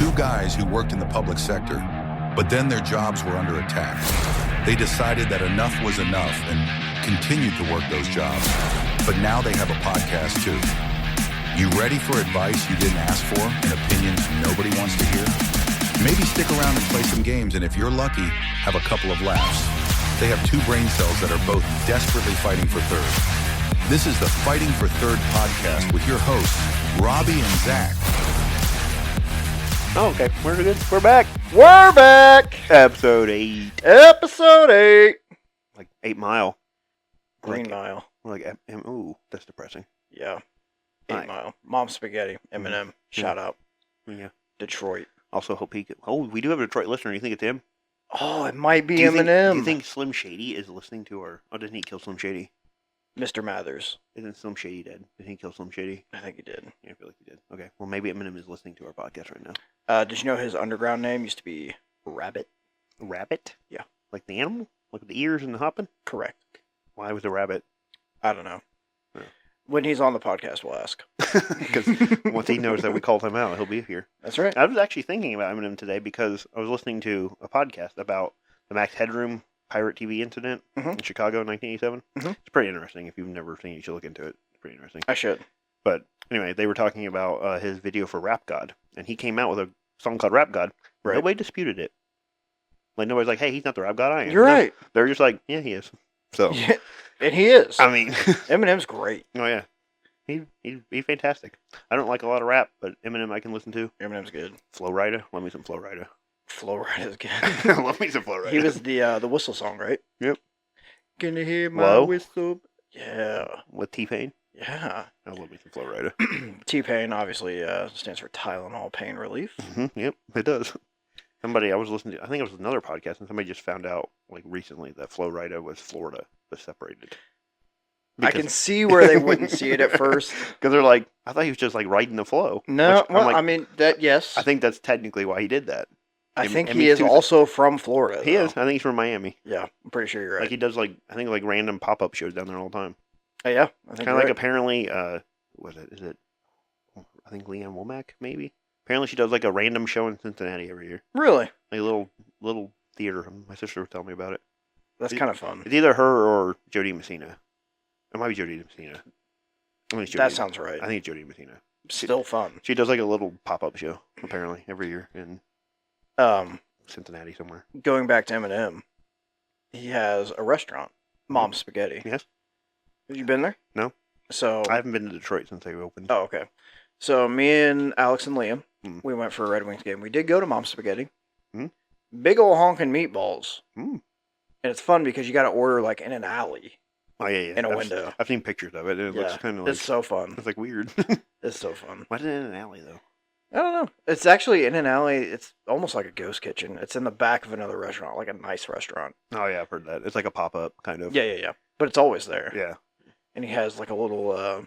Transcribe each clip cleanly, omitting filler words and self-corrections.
two guys who worked in the public sector, but then their jobs were under attack. They decided that enough was enough and continued to work those jobs. But now they have a podcast too. You ready for advice you didn't ask for and opinions nobody wants to hear? Maybe stick around and play some games, and if you're lucky, have a couple of laughs. They have two brain cells that are both desperately fighting for third. This is the Fighting for Third podcast with your hosts, Robbie and Zach. Oh, okay. We're good. We're back. We're back! Episode 8. Episode 8! Like 8 Mile. Green Mile. Ooh, that's depressing. Yeah. 8 Right. Mile. Mom Spaghetti. Eminem. Shout out. Yeah. Detroit. Also, hope he could. Oh, we do have a Detroit listener. You think it's him? Oh, it might be Do you Eminem. think Slim Shady is listening to our... Oh, didn't he kill Slim Shady? Mr. Mathers. Isn't Slim Shady dead? Did he kill Slim Shady? I think he did. Yeah, I feel like he did. Okay. Well, maybe Eminem is listening to our podcast right now. Did you know his underground name used to be Rabbit? Rabbit? Yeah. Like the animal? Like with the ears and the hopping? Correct. Why was a rabbit? I don't know. Yeah. When he's on the podcast, we'll ask. Because once he knows that we called him out, he'll be here. That's right. I was actually thinking about Eminem today because I was listening to a podcast about the Max Headroom pirate TV incident in Chicago in 1987. It's pretty interesting. If you've never seen it, you should look into it. It's pretty interesting. I should. But anyway, they were talking about his video for Rap God, and he came out with a song called Rap God. Right. Nobody disputed it. Like, nobody's like, hey, he's not the Rap God, I am. You're right. They're just like, yeah, he is. So, Yeah, and he is. I mean... Eminem's great. Oh, yeah. He's fantastic. I don't like a lot of rap, but Eminem I can listen to. Eminem's good. Flow Rida. Love me some Flow Rida. Flow Ride is good. Love me some Flow Rida. He was the whistle song, right? Yep. Can you hear my Low? whistle? Yeah. With T-Pain. Yeah. I love me some Flow Rida. T-Pain obviously stands for Tylenol Pain Relief. Yep, it does. Somebody I was listening to, I think it was another podcast, and somebody just found out like recently that Flow Rida was Florida, but separated. I can see where they wouldn't see it at first. Because they're like, I thought he was just like riding the flow. No, Which, well, like, I mean, that, yes. I think that's technically why he did that. I think mean, he is too- also from Florida. He though. is. I think he's from Miami. Yeah, I'm pretty sure you're right. Like he does like, I think like random pop-up shows down there all the time. Oh, yeah, I think Kind of like apparently, what is it? I think Leanne Womack, maybe? Apparently she does like a random show in Cincinnati every year. Really? Like a little theater. My sister was telling me about it. That's kind of fun. It's either her or Jodie Messina. It might be Jodie Messina. I think it's Jodie. That sounds right. I think it's Jodie Messina. Still fun. She does like a little pop-up show, apparently, every year in Cincinnati somewhere. Going back to Eminem, he has a restaurant, Mom's Spaghetti. Yes. Have you been there? No. So I haven't been to Detroit since they opened. Oh, okay. So me and Alex and Liam, Mm. we went for a Red Wings game. We did go to Mom's Spaghetti. Mm. Big ol' honking meatballs. Mm. And it's fun because you got to order like in an alley Oh, yeah. in a window. I've seen pictures of it, and it looks kind of like... It's so fun. It's like weird. It's so fun. Why is it in an alley, though? I don't know. It's actually in an alley. It's almost like a ghost kitchen. It's in the back of another restaurant, like a nice restaurant. Oh, yeah, I've heard that. It's like a pop-up, kind of. Yeah. But it's always there. Yeah. And he has like a little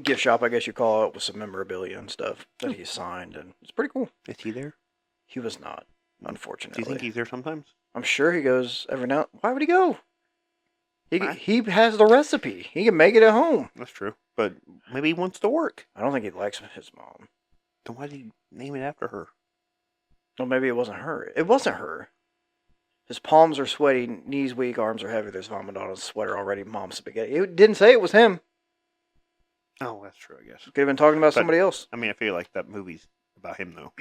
gift shop, I guess you call it, with some memorabilia and stuff that he signed, and it's pretty cool. Is he there? He was not, Do unfortunately. you think he's there sometimes? I'm sure he goes every now. Why would he go? Why? He has the recipe. He can make it at home. That's true. But maybe he wants to work. I don't think he likes his mom. Then why did he name it after her? Well, maybe it wasn't her. It wasn't her. His palms are sweaty, knees weak, arms are heavy. There's vomit on his sweater already. Mom's spaghetti. It didn't say it was him. Oh, that's true, I guess. Could have been talking about somebody else. I mean, I feel like that movie's about him, though.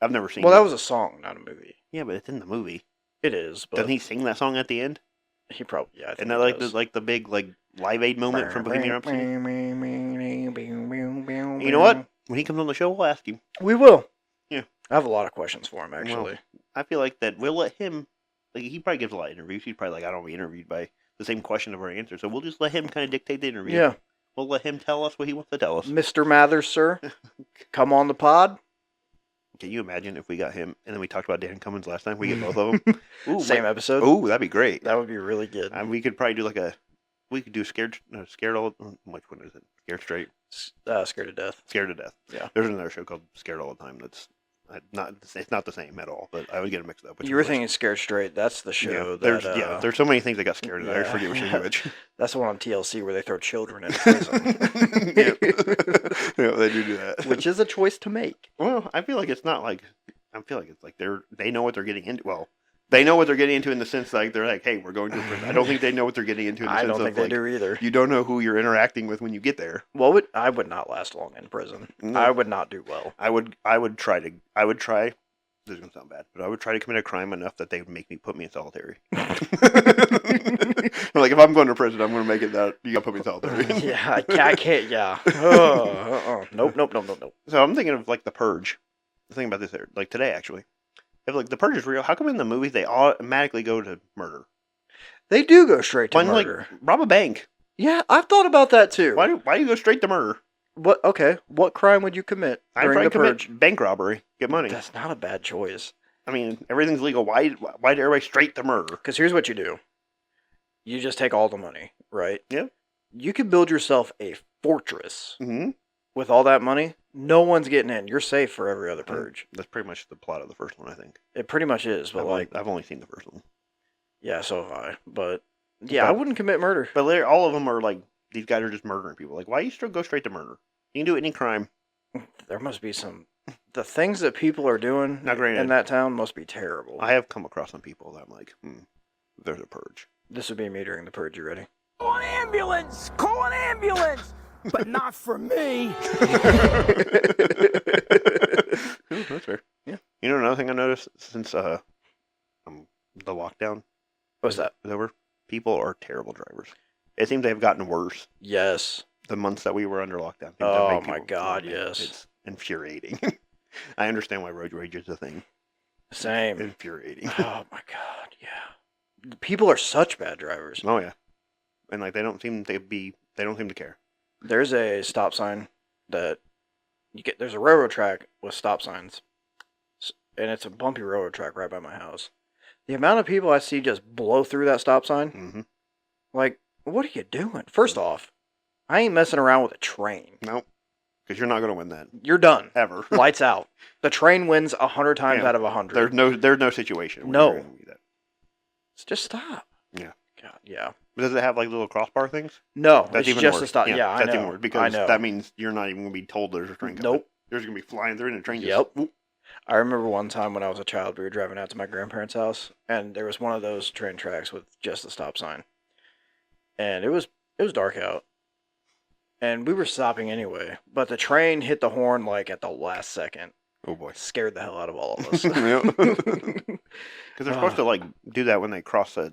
I've never seen Well, it. that was a song, not a movie. Yeah, but it's in the movie. It is, but Doesn't he sing that song at the end? he probably, yeah. I think Isn't that like the big like Live Aid moment from Bohemian Rhapsody? You know what? When he comes on the show, we'll ask him. We will. Yeah. I have a lot of questions for him, actually. Well, I feel like that we'll let him. Like he probably gives a lot of interviews. He's probably like, I don't want to be interviewed by the same question of our answer. So we'll just let him kind of dictate the interview. Yeah. We'll let him tell us what he wants to tell us. Mr. Mathers, sir, come on the pod. Can you imagine if we got him and then we talked about Dan Cummins last time? We get both of them. Ooh, Same episode. Ooh, that'd be great. That would be really good. And we could probably do like we could do scared all. Which one is it? Scared straight. Scared to death. Scared to death. Yeah. There's another show called Scared All the Time. That's It's not the same at all, but I would get them mixed up. You were thinking Scared Straight. That's the show. There's so many things I got scared of. I forget which is which. That's the one on TLC where they throw children in prison. Yeah, they do that. Which is a choice to make. Well, I feel like it's not like. I feel like it's like they know what they're getting into. Well, they know what they're getting into in the sense like they're like, hey, we're going to a prison. I don't think they know what they're getting into. In the I sense don't think of, they do either. You don't know who you're interacting with when you get there. Well, I would not last long in prison. No. I would not do well. I would try. This is gonna sound bad, but I would try to commit a crime enough that they would put me in solitary. Like if I'm going to prison, I'm gonna make it that you gotta put me in solitary. Yeah, I can't. Yeah. Nope. So I'm thinking of like The Purge. I'm thinking about this there, like today actually. If like The Purge is real, how come in the movies they automatically go to murder? They do go straight to murder. Like rob a bank. Yeah, I've thought about that too. Why do you go straight to murder? What? Okay, what crime would you commit during the purge? Bank robbery, get money. That's not a bad choice. I mean, everything's legal. Why did everybody straight to murder? Because here's what you do: you just take all the money, right? Yeah. You could build yourself a fortress Mm-hmm. with all that money. No one's getting in. You're safe for every other purge. That's pretty much the plot of the first one, I think. It pretty much is, but I've only seen the first one. Yeah, so have I. But yeah, I wouldn't commit murder. But all of them are like these guys are just murdering people. Like, why you still go straight to murder? You can do any crime. There must be the things that people are doing in that town must be terrible. I have come across some people that I'm like, there's a purge. This would be me during the purge. You ready? Call an ambulance! Call an ambulance! But not for me. That's fair. Yeah. You know another thing I noticed since the lockdown What's that? is over? People are terrible drivers. It seems they've gotten worse. Yes. The months that we were under lockdown. Oh my God, yes. It's infuriating. I understand why road rage is a thing. Same. Infuriating. Oh my God, yeah. People are such bad drivers. Oh yeah. And like they don't seem to care. There's a stop sign that there's a railroad track with stop signs. And it's a bumpy railroad track right by my house. The amount of people I see just blow through that stop sign, like, what are you doing? First off, I ain't messing around with a train. Nope. Because you're not going to win that. You're done. Ever. Lights out. The train wins 100 times out of 100. There's no situation where no. you're going to do that. Just stop. Yeah. God, yeah. Does it have like little crossbar things? No, that's it's even just worse. a stop. Yeah, I know. That's even worse because that means you're not even going to be told there's a train coming. Nope. You're just going to be flying through and the train just... Yep. Whoop. I remember one time when I was a child, we were driving out to my grandparents' house, and there was one of those train tracks with just a stop sign. And it was dark out. And we were stopping anyway, but the train hit the horn like at the last second. Oh boy. Scared the hell out of all of us. Because they're supposed to like do that when they cross the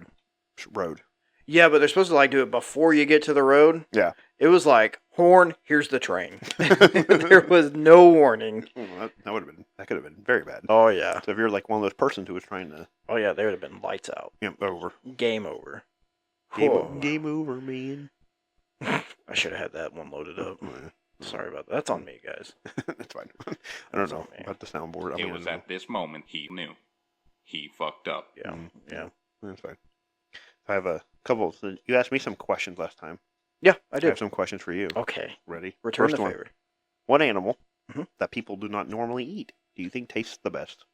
road. Yeah, but they're supposed to like do it before you get to the road. Yeah. It was like, horn, here's the train. There was no warning. That could have been very bad. Oh yeah. So if you're like one of those persons who was trying to... Oh yeah, there would have been lights out. Yep, over. Game over. Game over, man. I should have had that one loaded up. Sorry about that. That's on me, guys. That's fine. I don't know about the soundboard. It was at this moment he knew. He fucked up. Yeah. Yeah. That's fine. I have a couple. You asked me some questions last time. Yeah, I did. I have some questions for you. Okay. Ready? Return First the one. favor. What animal that people do not normally eat do you think tastes the best?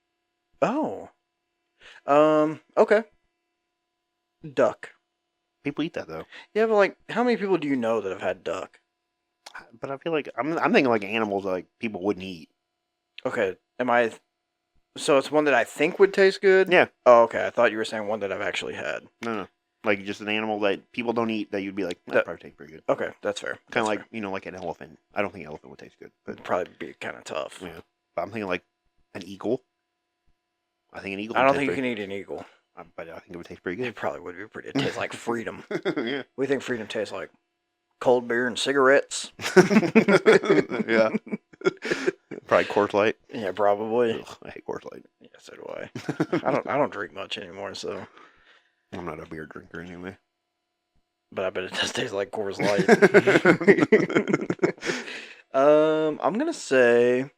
Oh. Okay. Duck. People eat that though. Yeah, but like, how many people do you know that have had duck? But I feel like I'm thinking like animals that like people wouldn't eat. Okay. So it's one that I think would taste good? Yeah. Oh, okay. I thought you were saying one that I've actually had. No. Like just an animal that people don't eat that you'd be like, that probably tastes pretty good. Okay, that's fair. Kind of like, like an elephant. I don't think an elephant would taste good. But it'd probably be kind of tough. Yeah. But I'm thinking like an eagle. I think an eagle I don't think you can eat an eagle. But I think it would taste pretty good. It probably would be pretty. It tastes like freedom. Yeah. We think freedom tastes like cold beer and cigarettes. Yeah. Probably Coors Light. Yeah, probably. Ugh, I hate Coors Light. Yeah, so do I. I don't drink much anymore, so. I'm not a beer drinker anyway. But I bet it does taste like Coors Light. I'm gonna say,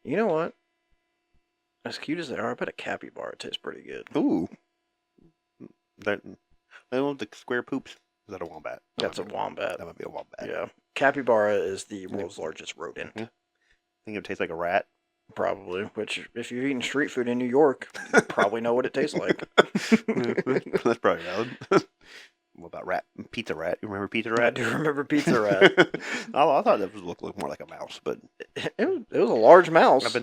you know what? As cute as they are, I bet a capybara tastes pretty good. Ooh. They love the square poops. Is that a wombat? That's a wombat. That might be a wombat. Yeah. Capybara is the world's largest rodent. Yeah. I think it would taste like a rat. Probably. Which, if you've eaten street food in New York, you probably know what it tastes like. That's probably valid. What about rat? Pizza Rat. You remember Pizza I Rat? do remember Pizza Rat. I thought that looked more like a mouse, but It was a large mouse. I've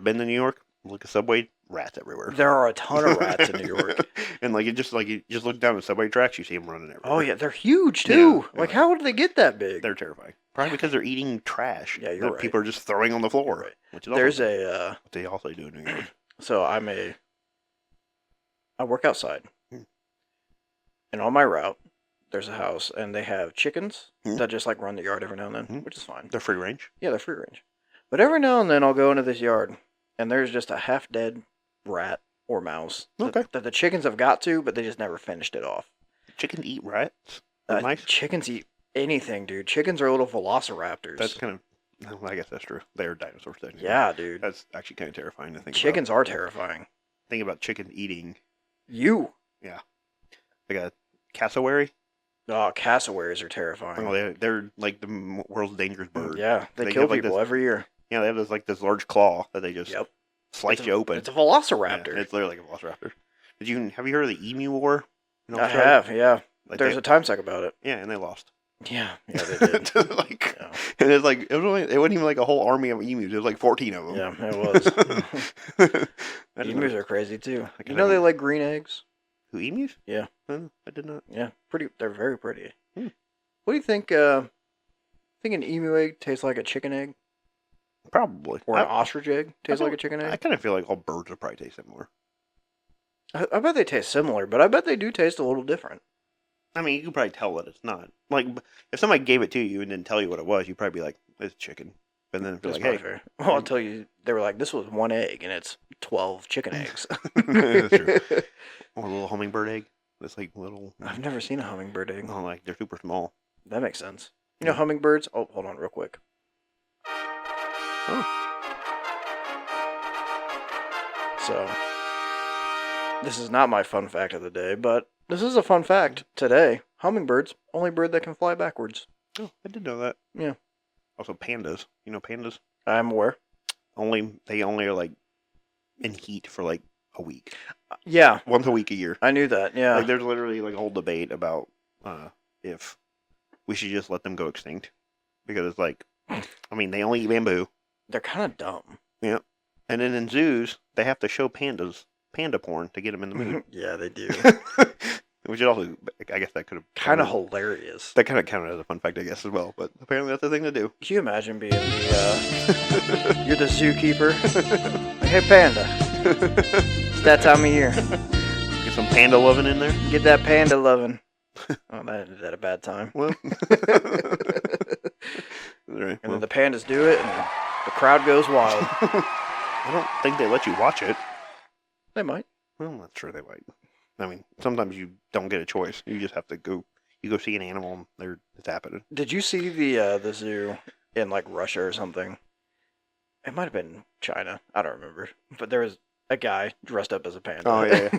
been to New York. Look at Subway, rats everywhere. There are a ton of rats in New York. And you just look down the subway tracks, you see them running everywhere. Oh yeah, they're huge too. Yeah, Like, yeah. how did they get that big? They're terrifying. Probably because they're eating trash. Yeah, you're that right. People are just throwing on the floor. Right. Which is There's what they also do in New York. So I work outside, Hmm. and on my route, there's a house, and they have chickens Hmm. that just run the yard every now and then, Hmm. which is fine. They're free range. Yeah, they're free range. But every now and then I'll go into this yard, and there's just a half dead rat or mouse Okay. that the chickens have got to, but they just never finished it off. Chickens eat rats. That's nice. Chickens eat anything, dude. Chickens are little velociraptors. That's kind of. Well, I guess that's true. They're dinosaurs. Technically. Yeah, dude. That's actually kind of terrifying to think Chickens about. are terrifying. Think about chicken eating You. like a cassowary. Oh, cassowaries are terrifying. Oh, they're like the world's dangerous bird. Yeah, they They kill have, like, people this- every year. Yeah, they have this large claw that they just Yep. slice It's you open. It's a velociraptor. Yeah, it's literally like a velocirapter. Have you heard of the emu war? in I Australia? have, yeah. Like There's a time suck about it. yeah, and they lost. Yeah, they did. Like, Yeah. and it wasn't even like a whole army of emus. It was like 14 of them. Yeah, it was. I didn't Emus know. are crazy too. I You know know. they like green eggs? Who, emus? Yeah. I did not. Yeah, pretty. They're very pretty. Hmm. What do you think? Think an emu egg tastes like a chicken egg, Probably. or an ostrich egg tastes like a chicken I egg? kind of feel like all birds would probably taste similar. I bet they taste similar, but I bet they do taste a little different. I mean, you can probably tell that it's not. Like, if somebody gave it to you and didn't tell you what it was, you'd probably be like, it's chicken. But then if you're That's like, hey, probably fair. Well, I'll tell you, they were like, this was one egg, and it's 12 chicken eggs. That's true. Or a little hummingbird egg. It's like little. I've never seen a hummingbird egg. Oh, like they're super small. That makes sense. You know hummingbirds? Oh, hold on real quick. Oh. So, this is not my fun fact of the day, but this is a fun fact today. Hummingbirds, only bird that can fly backwards. Oh, I did know that. Yeah. Also, pandas. You know pandas? I'm aware. They only are like in heat for like a week. Yeah, Once a week a year. I knew that. Yeah. Like there's literally like a whole debate about if we should just let them go extinct because it's like, I mean, they only eat bamboo, They're kind of dumb. and then in zoos they have to show panda porn to get them in the mood. Yeah, they do. Which is also, I guess that could have Kind of hilarious. That kind of counted as a fun fact, I guess, as well. But apparently that's the thing to do. Can you imagine being the, you're the zookeeper? Like, hey, panda. It's that time of year. Get some panda loving in there. Get that panda loving. Oh, that ended at a bad time. Well, all right. And then the pandas do it, and the crowd goes wild. I don't think they let you watch it. They might. Well, I'm not sure they might. I mean, sometimes you don't get a choice. You just have to go. You go see an animal, and it's happening. Did you see the zoo in like Russia or something? It might have been China. I don't remember. But there was a guy dressed up as a panda. Oh yeah,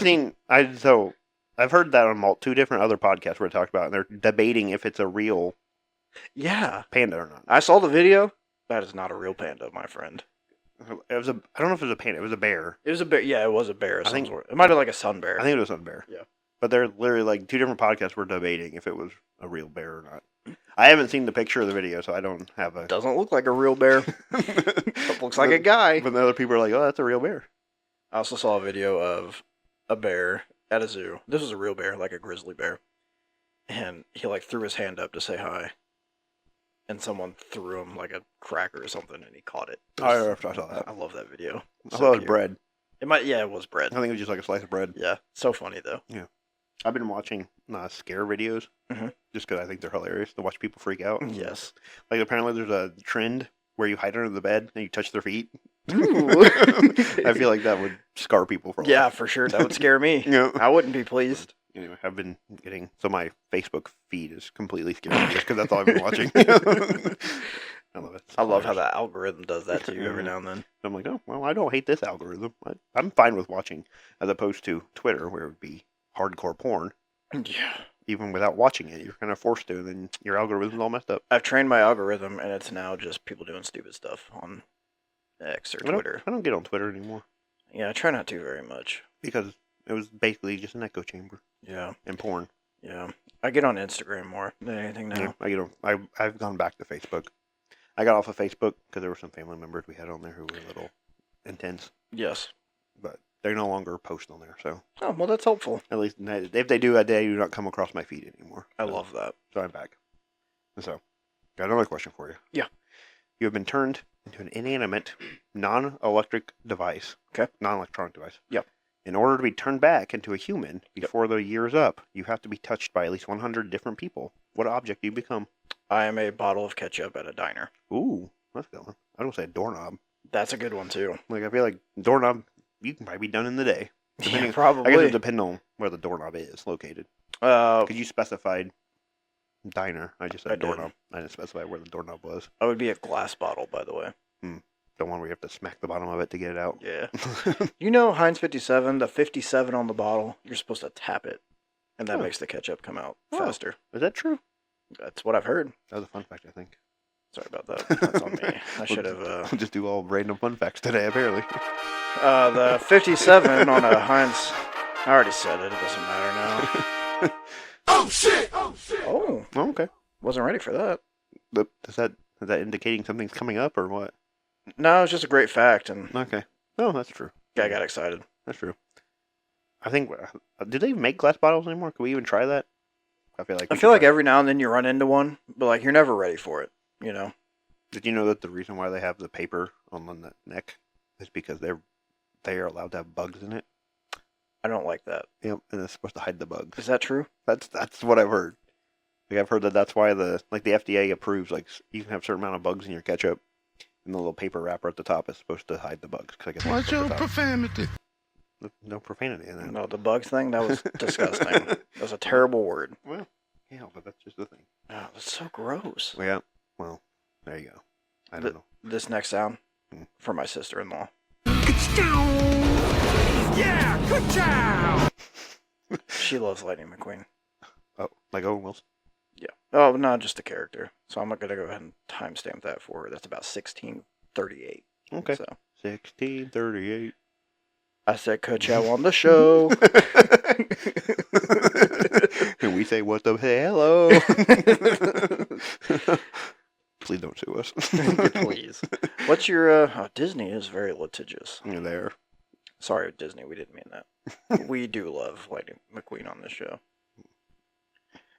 yeah. I've heard that on two different other podcasts where it talked about, it, and they're debating if it's a real Yeah. panda or not. I saw the video. That is not a real panda, my friend. It was I don't know if it was a panda. It was a bear. It was a bear. Yeah, it was a bear of I some think- sort. It might have been like a sun bear. I think it was a bear. Yeah. But they're literally like two different podcasts were debating if it was a real bear or not. I haven't seen the picture of the video, so I don't have a. Doesn't look like a real bear. It looks like a guy. But the other people are like, "Oh, that's a real bear." I also saw a video of a bear at a zoo. This was a real bear, like a grizzly bear. And he like threw his hand up to say hi. And someone threw him like a cracker or something, and he caught it. I saw that. I love that video. I So thought it was cute. bread. It might, yeah, it was I bread. think it was just like a slice of bread. Yeah, so funny though. I've been watching scare videos Mhm. just because I think they're hilarious to watch people freak out. Yes. Like apparently there's a trend where you hide under the bed and you touch their feet. Ooh. I feel like that would scar people for a Yeah, while. for sure. That would scare me. Yeah. I wouldn't be pleased. Anyway, I've been getting my Facebook feed is completely scary just because that's all I've been watching. I love it. It's I love how hilarious. that algorithm does that to you every Mhm. now and then. I'm like, oh well, I don't hate this algorithm. I'm fine with watching, as opposed to Twitter, where it would be hardcore porn. Yeah. Even without watching it, you're kind of forced to. Then your algorithm's all messed up. I've trained my algorithm, and it's now just people doing stupid stuff on X or I don't- Twitter. I don't get on Twitter anymore Yeah, I try not to very much. because it was basically just an echo chamber Yeah, and porn. yeah. I get on Instagram more than anything now. Yeah, I get on. I've gone back to Facebook. I got off of Facebook because there were some family members we had on there who were a little intense, Yes. but they no longer post on there. So Oh, well, that's helpful. at least if they do, they do not come across my feed anymore. I So- love that. So I'm back. And so, got another question for you. Yeah. You have been turned into an inanimate, non-electric device. Okay. Non-electronic device. Yep. In order to be turned back into a human before the year is up, you have to be touched by at least 100 different people. What object do you become? I am a bottle of ketchup at a diner. Ooh, that's a good one. I don't say a doorknob. That's a good one, too. Like, I feel like doorknob, you can probably be done in the day. Yeah, Depending- I guess probably. it depends on where the doorknob is located. Uh, Because you specified diner. I just I said did. doorknob. I didn't specify where the doorknob was. I would be a glass bottle, by the way. The one where you have to smack the bottom of it to get it out. Yeah. You know Heinz 57, the 57 on the bottle, you're supposed to tap it, and that Oh. makes the ketchup come out Oh. faster. Is that true? That's what I've heard. That was a fun fact, I think. Sorry about that. That's on me. I should have. We'll just do all random fun facts today, apparently. The 57 on a Heinz. I already said it. It doesn't matter now. Oh, Oh, okay. wasn't ready for that. Is that indicating something's coming up or what? No, it's just a great fact, and Okay. No, that's true. I got excited. That's true. I think. Do they even make glass bottles anymore? Can we even try that? I feel like. I we feel should like try it. every now and then you run into one, but like you're never ready for it. You know. Did you know that the reason why they have the paper on the neck is because they are allowed to have bugs in it? I don't like that. Yep, and it's supposed to hide the bugs. Is that true? That's what I've heard. Like I've heard that's why the FDA approves you can have a certain amount of bugs in your ketchup, and the little paper wrapper at the top is supposed to hide the bugs. Cause I guess What's your profanity? no profanity in that. No, the bugs thing, that was disgusting. That was a terrible word. Well, yeah, but that's just the thing. Oh, that's so gross. Yeah. Well, there you go. I don't know. This next sound Hmm. for my sister-in-law. Yeah, good job. She loves Lightning McQueen. Oh, like Owen Wilson. Yeah. Oh, no, just the character. So I'm going to go ahead and timestamp that for her. That's about 1638. Okay. So 1638. I said, coach, I on the show. And we say, what the hello? Please don't sue us. Please. What's your, Disney is very litigious. You're there. Sorry, Disney, we didn't mean that. We do love Lightning McQueen on this show.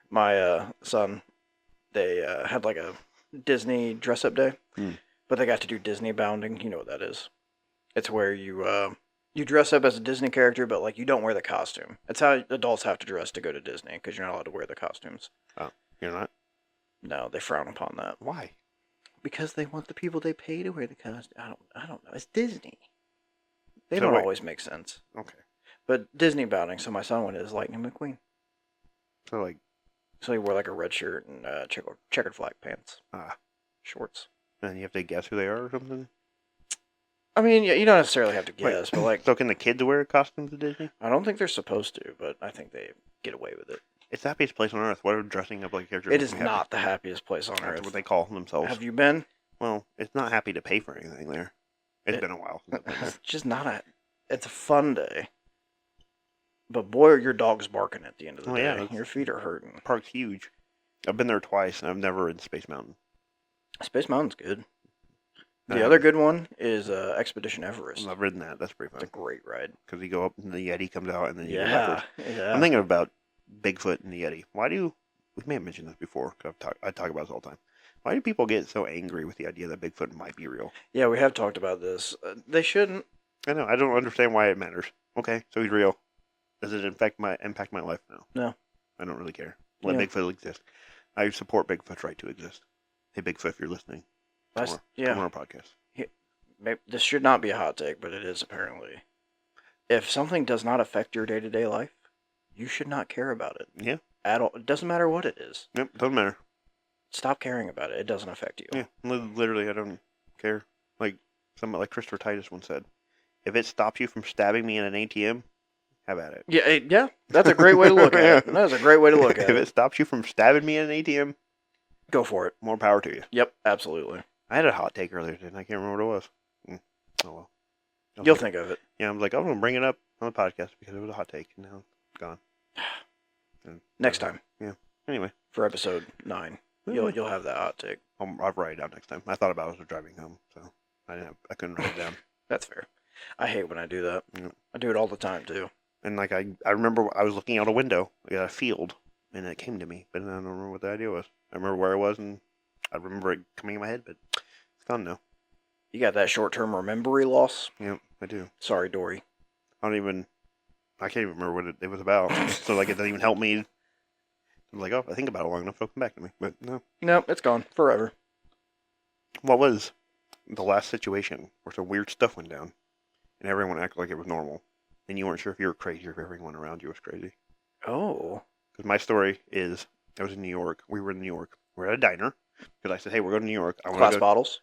My son, they had like a Disney dress-up day, but they got to do Disney bounding. You know what that is? It's where you dress up as a Disney character, but like you don't wear the costume. It's how adults have to dress to go to Disney because you're not allowed to wear the costumes. Oh, you're not? No, they frown upon that Why? because they want the people they pay to wear the costume. I don't know. It's Disney. They So don't wait. always make sense. Okay. But Disney bounding, so my son went as Lightning McQueen. So, like, So he wore like a red shirt and checkered flag pants, ah, shorts. and you have to guess who they are or something? I mean, yeah, you don't necessarily have to guess, but like, So can the kids wear costumes at Disney? I don't think they're supposed to, but I think they get away with it. It's the happiest place on earth. What are dressing up like a character? It is makes me happy? not the happiest place on That's earth. what they call themselves. Have you been? Well, it's not happy to pay for anything there. It's been a while since I've been there. It's just not a. It's a fun day. But boy, are your dogs barking at the end of the Oh, day. yeah, that's- Your feet are hurting. The park's huge. I've been there twice, and I've never ridden Space Mountain. Space Mountain's good. The Yeah. other good one is Expedition Everest. I've ridden that. That's pretty It's a fun. great ride. Because you go up, and the Yeti comes out, and then you go Yeah, backwards. yeah. I'm thinking about Bigfoot and the Yeti. We may have mentioned this before, because I talk about this all the time. Why do people get so angry with the idea that Bigfoot might be real? Yeah, we have talked about this. They shouldn't. I know. I don't understand why it matters. Okay, so he's real. Does it impact my life? No. No. I don't really care. Let Yeah. Bigfoot exist. I support Bigfoot's right to exist. Hey, Bigfoot, if you're listening, come on Yeah. our podcast. Maybe, this should not be a hot take, but it is apparently. If something does not affect your day-to-day life, you should not care about it Yeah. at all. It doesn't matter what it is. Yep. Doesn't matter. Stop caring about it. It doesn't affect you. Yeah. Literally, I don't care. Like Christopher Titus once said, if it stops you from stabbing me in an ATM, have at it. Yeah, yeah. That's a great way to look at it. That is a great way to look at If it. it stops you from stabbing me in an ATM, Go for it. more power to you. Yep, absolutely. I had a hot take earlier today, and I can't remember what it was. You'll think of it. Yeah, I'm like, I'm going to bring it up on the podcast because it was a hot take, and now it's gone. And, Next time. Yeah. Anyway. For episode 9. You'll have that hot take. I'll write it down next time. I thought about it as I was driving home, so I couldn't write it down. That's fair. I hate when I do that. Yeah. I do it all the time, too. And like I remember I was looking out a window at a field, and it came to me, but I don't remember what the idea was. I remember where I was, and I remember it coming in my head, but it's gone now. You got that short-term memory loss? Yeah, I do. Sorry, Dory. I can't even remember what it was about. So like it doesn't even help me. I'm like, oh, if I think about it long enough, it'll come back to me. But no. No, it's gone forever. What was the last situation where some weird stuff went down, and everyone acted like it was normal, and you weren't sure if you were crazy or if everyone around you was crazy? Oh. Because my story is, I was in New York. We were in New York. We're at a diner. Because I said, hey, we're going to New York. I want Glass to go. bottles?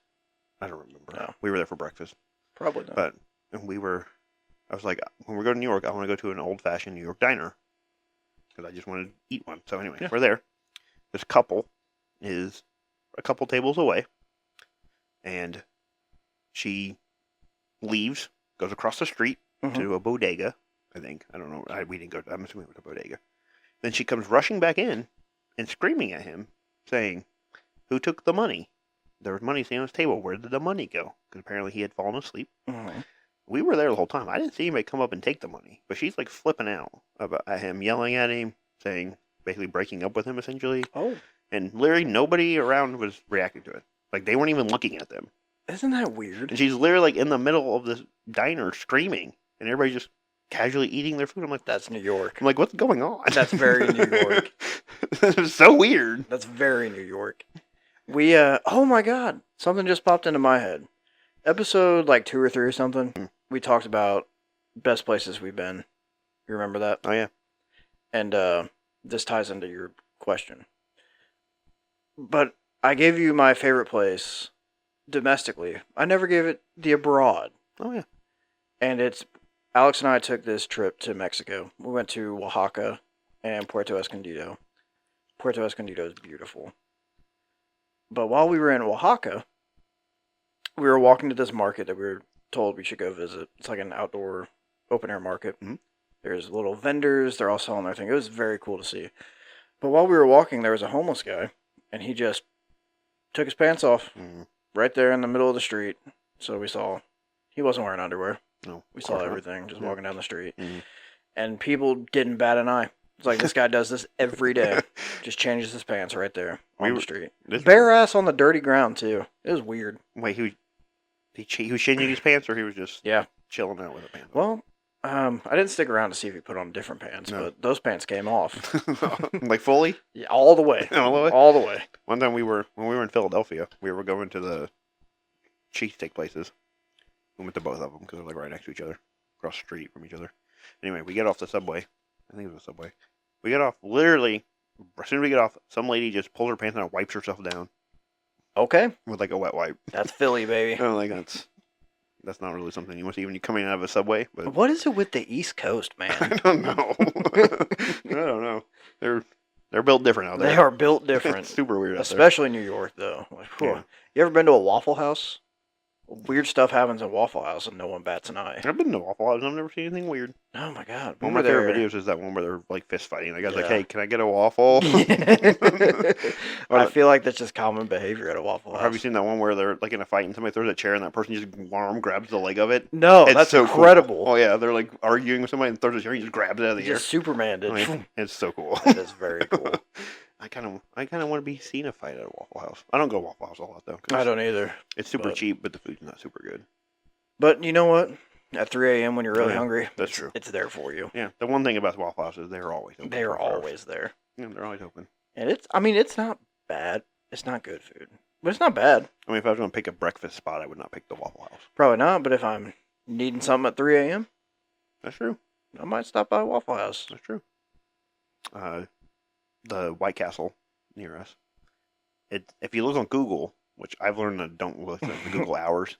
I don't remember. No. We were there for breakfast. Probably not. But I was like, when we go to New York, I want to go to an old-fashioned New York diner. Because I just wanted to eat one. So anyway, We're there. This couple is a couple tables away. And she leaves, goes across the street to a bodega, I think. I don't know. We didn't go. I'm assuming it was a bodega. Then she comes rushing back in and screaming at him, saying, who took the money? There was money sitting on his table. Where did the money go? Because apparently he had fallen asleep. Mm-hmm. We were there the whole time. I didn't see anybody come up and take the money. But she's like flipping out at him, yelling at him, saying, basically breaking up with him essentially. Oh. And literally nobody around was reacting to it. Like they weren't even looking at them. Isn't that weird? And she's literally like in the middle of this diner screaming. And everybody's just casually eating their food. I'm like, That's New York. I'm like, what's going on? That's very New York. It's so weird. That's very New York. Oh my God. Something just popped into my head. Episode like 2 or 3 or something, we talked about best places we've been. You remember that? Oh, yeah. And this ties into your question. But I gave you my favorite place domestically. I never gave it the abroad. Oh, yeah. And Alex and I took this trip to Mexico. We went to Oaxaca and Puerto Escondido. Puerto Escondido is beautiful. But while we were in Oaxaca, we were walking to this market that we were told we should go visit. It's like an outdoor open-air market. Mm-hmm. There's little vendors. They're all selling their thing. It was very cool to see. But while we were walking, there was a homeless guy, and he just took his pants off right there in the middle of the street. So we saw he wasn't wearing underwear. No, we saw everything just walking down the street. Mm-hmm. And people didn't bat an eye. It's like, this guy does this every day. Just changes his pants right there on the street. Bare ass on the dirty ground, too. It was weird. Wait, he was changing his pants, or he was just chilling out with the pants? Well, I didn't stick around to see if he put on different pants, but those pants came off. Like fully? Yeah, all the way. All the way? All the way. One time when we were in Philadelphia, we were going to the cheesesteak places. We went to both of them because they're like right next to each other, across the street from each other. Anyway, we get off the subway. I think it was a subway. We get off, literally, as soon as we get off, some lady just pulls her pants down and wipes herself down. Okay. With like a wet wipe. That's Philly, baby. I'm like, that's not really something you want to see when you're coming out of a subway. But what is it with the East Coast, man? I don't know. I don't know. They're built different out there. They are built different. It's super weird out there. Especially New York, though. Like, yeah. You ever been to a Waffle House? Weird stuff happens in Waffle House and no one bats an eye. I've been to Waffle House and I've never seen anything weird. Oh my God. One of my favorite videos is that one where they're like fist fighting. The guy's like, hey, can I get a waffle? I feel like that's just common behavior at a Waffle House. Have you seen that one where they're like in a fight and somebody throws a chair and that person just arm grabs the leg of it? No, that's so incredible. Cool. Oh yeah, they're like arguing with somebody and throws a chair and he just grabs it out of the air. Just Superman did. I mean, it's so cool. That is very cool. I kind of want to be seen a fight at a Waffle House. I don't go to Waffle House a lot though. I don't either. It's super cheap, but the food's not super good. But you know what? At 3 a.m. when you're really hungry, that's true. It's there for you. Yeah. The one thing about Waffle House is they're always open. They're always there. Yeah, they're always open. And it's not bad. It's not good food, but it's not bad. I mean, if I was going to pick a breakfast spot, I would not pick the Waffle House. Probably not. But if I'm needing something at 3 a.m., that's true. I might stop by Waffle House. That's true. The White Castle near us. If you look on Google, which I've learned to don't look at the Google hours.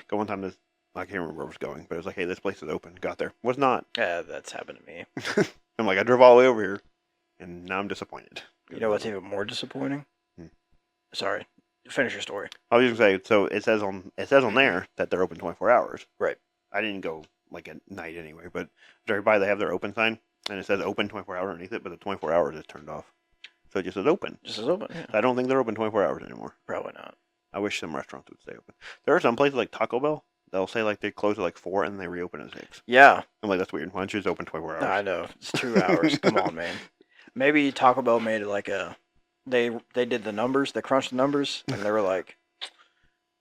Go one time to, I can't remember where it was going, but it was like, hey, this place is open. Got there. Was not. Yeah, that's happened to me. I'm like, I drove all the way over here, and now I'm disappointed. You know what's even more disappointing? Sorry. Finish your story. I was just going to say, so it says on there that they're open 24 hours. Right. I didn't go like at night anyway, but everybody, they have their open sign, and it says open 24 hours underneath it, but the 24 hours is turned off. So it just says open. Just as open, yeah. I don't think they're open 24 hours anymore. Probably not. I wish some restaurants would stay open. There are some places like Taco Bell. They'll say like they close at like 4 and they reopen at 6. Yeah. I'm like, that's weird. Why don't you just open 24 hours? I know. It's 2 hours. Come on, man. Maybe Taco Bell made it like a... They did the numbers. They crunched the numbers. And they were like,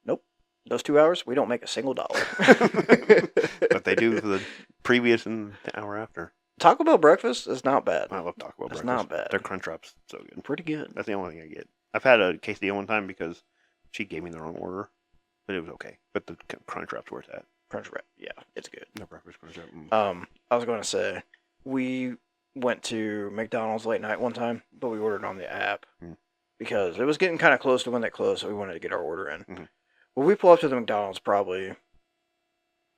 nope. Those 2 hours, we don't make a single dollar. But they do for the previous and the hour after. Taco Bell breakfast is not bad. I love Taco Bell It's breakfast. not bad. Their Crunchwrap's so good. Pretty good. That's the only thing I get. I've had a quesadilla one time because she gave me the wrong order, but it was okay. But the Crunchwrap's where it's at. Crunchwrap. Yeah, it's good. The breakfast Crunchwrap. I was going to say, we went to McDonald's late night one time, but we ordered on the app because it was getting kind of close to when they closed, so we wanted to get our order in. Mhm. Well, we pull up to the McDonald's probably